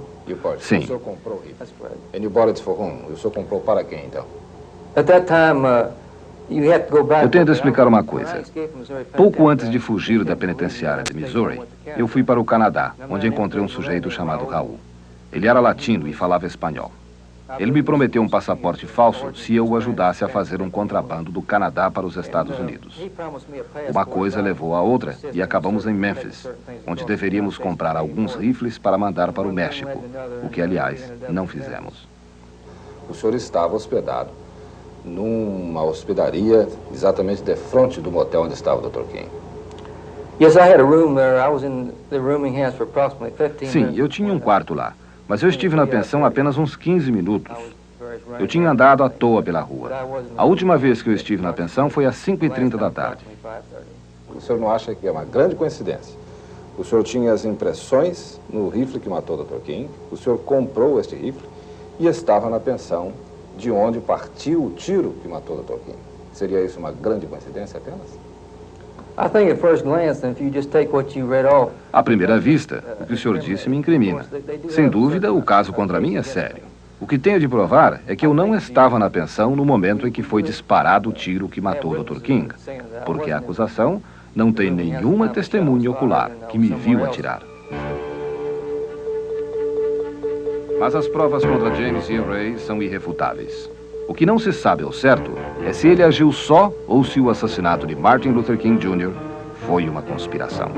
Sim. O senhor comprou o rifle. And you bought it for whom? O senhor comprou para quem, então? At that time, you had to go back. Eu tenho de explicar uma coisa. Pouco antes de fugir da penitenciária de Missouri, eu fui para o Canadá, onde encontrei um sujeito chamado Raul. Ele era latino e falava espanhol. Ele me prometeu um passaporte falso se eu o ajudasse a fazer um contrabando do Canadá para os Estados Unidos. Uma coisa levou à outra e acabamos em Memphis, onde deveríamos comprar alguns rifles para mandar para o México, o que, aliás, não fizemos. O senhor estava hospedado numa hospedaria exatamente de frente do motel onde estava o Dr. King. Yes, I had a room there. I was in the rooming house for approximately 15 Sim, minutes. eu tinha um quarto lá. Mas eu estive na pensão apenas uns 15 minutos. Eu tinha andado à toa pela rua. A última vez que eu estive na pensão foi às 5:30 da tarde. O senhor não acha que é uma grande coincidência? O senhor tinha as impressões no rifle que matou o Dr. King, o senhor comprou este rifle e estava na pensão de onde partiu o tiro que matou o Dr. King. Seria isso uma grande coincidência apenas? À primeira vista, o que o senhor disse me incrimina. Sem dúvida, o caso contra mim é sério. O que tenho de provar é que eu não estava na pensão no momento em que foi disparado o tiro que matou o Dr. King, porque a acusação não tem nenhuma testemunha ocular que me viu atirar. Mas as provas contra James E. Ray são irrefutáveis. O que não se sabe ao certo é se ele agiu só ou se o assassinato de Martin Luther King Jr. foi uma conspiração.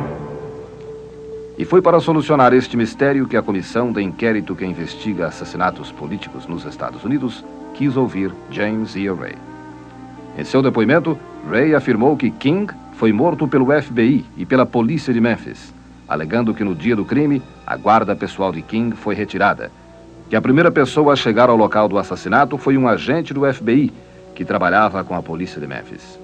E foi para solucionar este mistério que a comissão de inquérito que investiga assassinatos políticos nos Estados Unidos quis ouvir James E. Ray. Em seu depoimento, Ray afirmou que King foi morto pelo FBI e pela polícia de Memphis, alegando que no dia do crime, a guarda pessoal de King foi retirada, que a primeira pessoa a chegar ao local do assassinato foi um agente do FBI que trabalhava com a polícia de Memphis.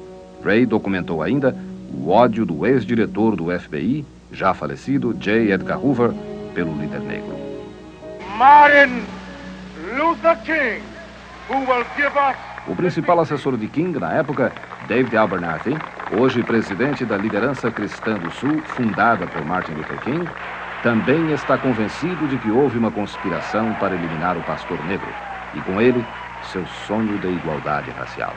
Ray documentou ainda o ódio do ex-diretor do FBI já falecido J. Edgar Hoover, pelo líder negro. Martin Luther King, who will give us... O principal assessor de King na época, David Abernathy, hoje presidente da Liderança Cristã do Sul, fundada por Martin Luther King, também está convencido de que houve uma conspiração para eliminar o pastor negro e, com ele, seu sonho de igualdade racial.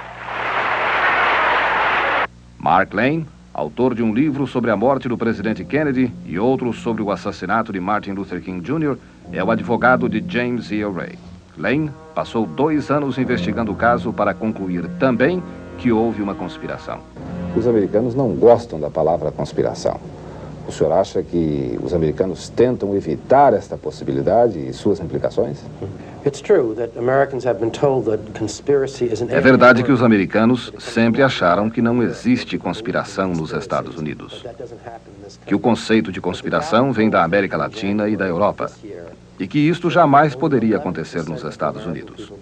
Mark Lane, autor de um livro sobre a morte do presidente Kennedy e outro sobre o assassinato de Martin Luther King Jr., é o advogado de James Earl Ray. Lane passou 2 anos investigando o caso para concluir também que houve uma conspiração. Os americanos não gostam da palavra conspiração. O senhor acha que os americanos tentam evitar esta possibilidade e suas implicações? É verdade que os americanos sempre acharam que não existe conspiração nos Estados Unidos. Que o conceito de conspiração vem da América Latina e da Europa. E que isto jamais poderia acontecer nos Estados Unidos.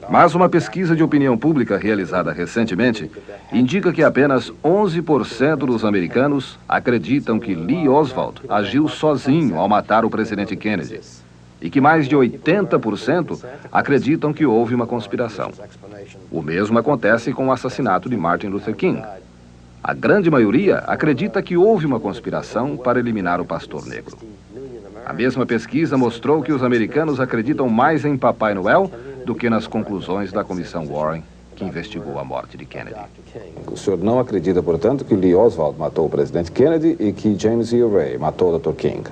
Mas uma pesquisa de opinião pública realizada recentemente indica que apenas 11% dos americanos acreditam que Lee Oswald agiu sozinho ao matar o presidente Kennedy e que mais de 80% acreditam que houve uma conspiração. O mesmo acontece com o assassinato de Martin Luther King. A grande maioria acredita que houve uma conspiração para eliminar o pastor negro. A mesma pesquisa mostrou que os americanos acreditam mais em Papai Noel do que nas conclusões da Comissão Warren, que investigou a morte de Kennedy. O senhor não acredita, portanto, que Lee Oswald matou o presidente Kennedy e que James Earl Ray matou o Dr. King?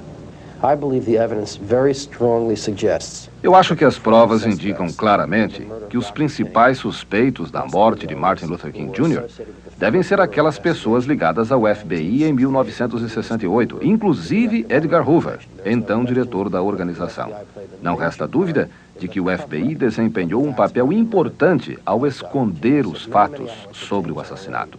Eu acho que as provas indicam claramente que os principais suspeitos da morte de Martin Luther King Jr. devem ser aquelas pessoas ligadas ao FBI em 1968, inclusive Edgar Hoover, então diretor da organização. Não resta dúvida de que o FBI desempenhou um papel importante ao esconder os fatos sobre o assassinato.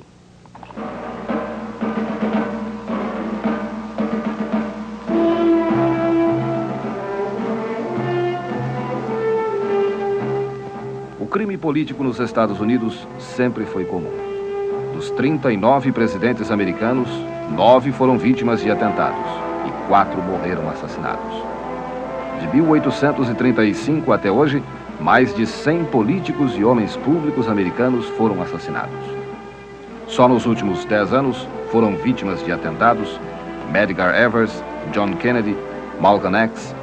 O crime político nos Estados Unidos sempre foi comum. Dos 39 presidentes americanos, 9 foram vítimas de atentados e 4 morreram assassinados. De 1835 até hoje, mais de 100 políticos e homens públicos americanos foram assassinados. Só nos últimos 10 anos foram vítimas de atentados Medgar Evers, John Kennedy, Malcolm X,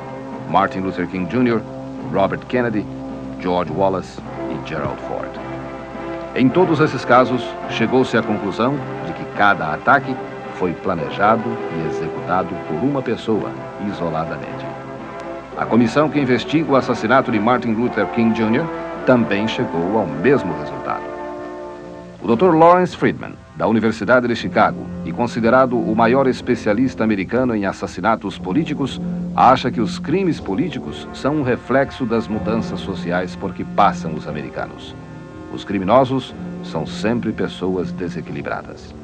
Martin Luther King Jr., Robert Kennedy, George Wallace e Gerald Ford. Em todos esses casos, chegou-se à conclusão de que cada ataque foi planejado e executado por uma pessoa, isoladamente. A comissão que investiga o assassinato de Martin Luther King Jr. também chegou ao mesmo resultado. O Dr. Lawrence Friedman, da Universidade de Chicago, e considerado o maior especialista americano em assassinatos políticos, acha que os crimes políticos são um reflexo das mudanças sociais por que passam os americanos. Os criminosos são sempre pessoas desequilibradas.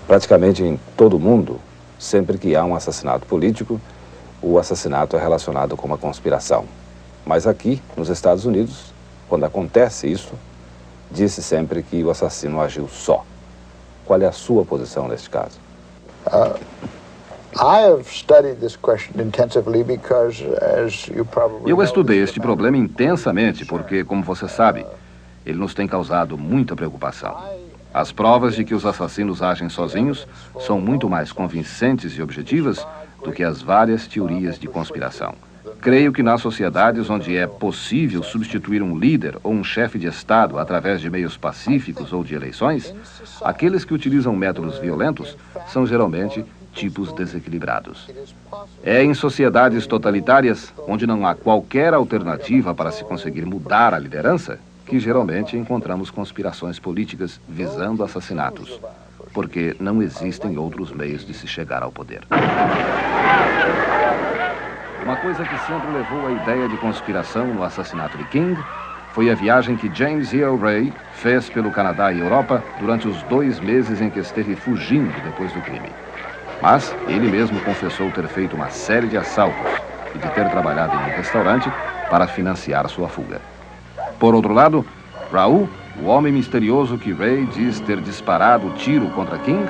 Praticamente em todo o mundo, sempre que há um assassinato político, o assassinato é relacionado com uma conspiração. Mas aqui, nos Estados Unidos, quando acontece isso, diz-se sempre que o assassino agiu só. Qual é a sua posição neste caso? Eu estudei este problema intensamente porque, como você sabe, ele nos tem causado muita preocupação. As provas de que os assassinos agem sozinhos são muito mais convincentes e objetivas do que as várias teorias de conspiração. Creio que nas sociedades onde é possível substituir um líder ou um chefe de Estado através de meios pacíficos ou de eleições, aqueles que utilizam métodos violentos são geralmente tipos desequilibrados. É em sociedades totalitárias, onde não há qualquer alternativa para se conseguir mudar a liderança, que geralmente encontramos conspirações políticas visando assassinatos, porque não existem outros meios de se chegar ao poder. Uma coisa que sempre levou à ideia de conspiração no assassinato de King foi a viagem que James Earl Ray fez pelo Canadá e Europa durante os 2 meses em que esteve fugindo depois do crime. Mas ele mesmo confessou ter feito uma série de assaltos e de ter trabalhado em um restaurante para financiar sua fuga. Por outro lado, Raul, o homem misterioso que Ray diz ter disparado o tiro contra King,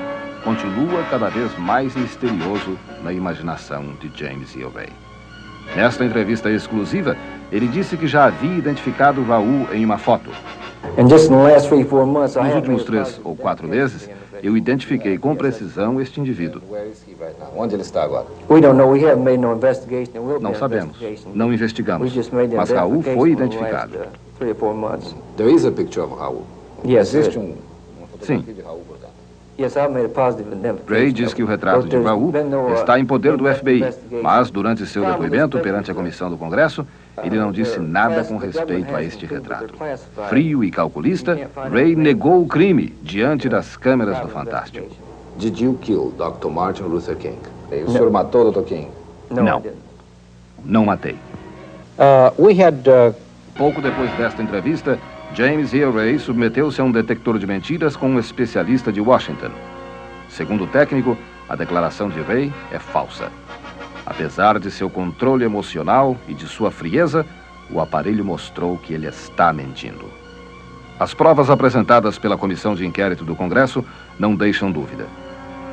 continua cada vez mais misterioso na imaginação de James Earl Ray. Nesta entrevista exclusiva, ele disse que já havia identificado Raul em uma foto. Nos últimos 3 ou 4 meses, eu identifiquei com precisão este indivíduo. Onde ele está agora? Não sabemos, não investigamos, mas Raul foi identificado. There is a picture of Raul. Existe Sim. Ray diz que o retrato de Raul está em poder do FBI, mas durante seu depoimento perante a comissão do Congresso, ele não disse nada com respeito a este retrato. Frio e calculista, Ray negou o crime diante das câmeras do Fantástico. Did you kill Dr. Martin Luther King? O senhor matou Dr. King? Não. Não matei. Pouco depois desta entrevista, James Earl Ray submeteu-se a um detector de mentiras com um especialista de Washington. Segundo o técnico, a declaração de Ray é falsa. Apesar de seu controle emocional e de sua frieza, o aparelho mostrou que ele está mentindo. As provas apresentadas pela Comissão de Inquérito do Congresso não deixam dúvida.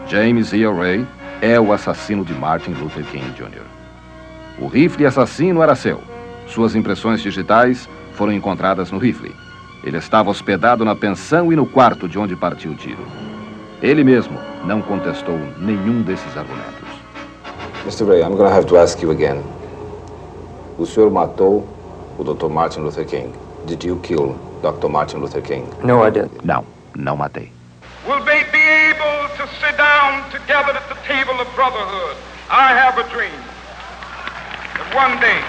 James Earl Ray é o assassino de Martin Luther King Jr. O rifle assassino era seu. Suas impressões digitais foram encontradas no rifle. Ele estava hospedado na pensão e no quarto de onde partiu o tiro. Ele mesmo não contestou nenhum desses argumentos. Mr. Ray, I'm going to have to ask you again. O senhor matou o Dr. Martin Luther King. Did you kill Dr. Martin Luther King? No, I didn't. Não matei. Will they be able to sit down together at the table of brotherhood? I have a dream that one day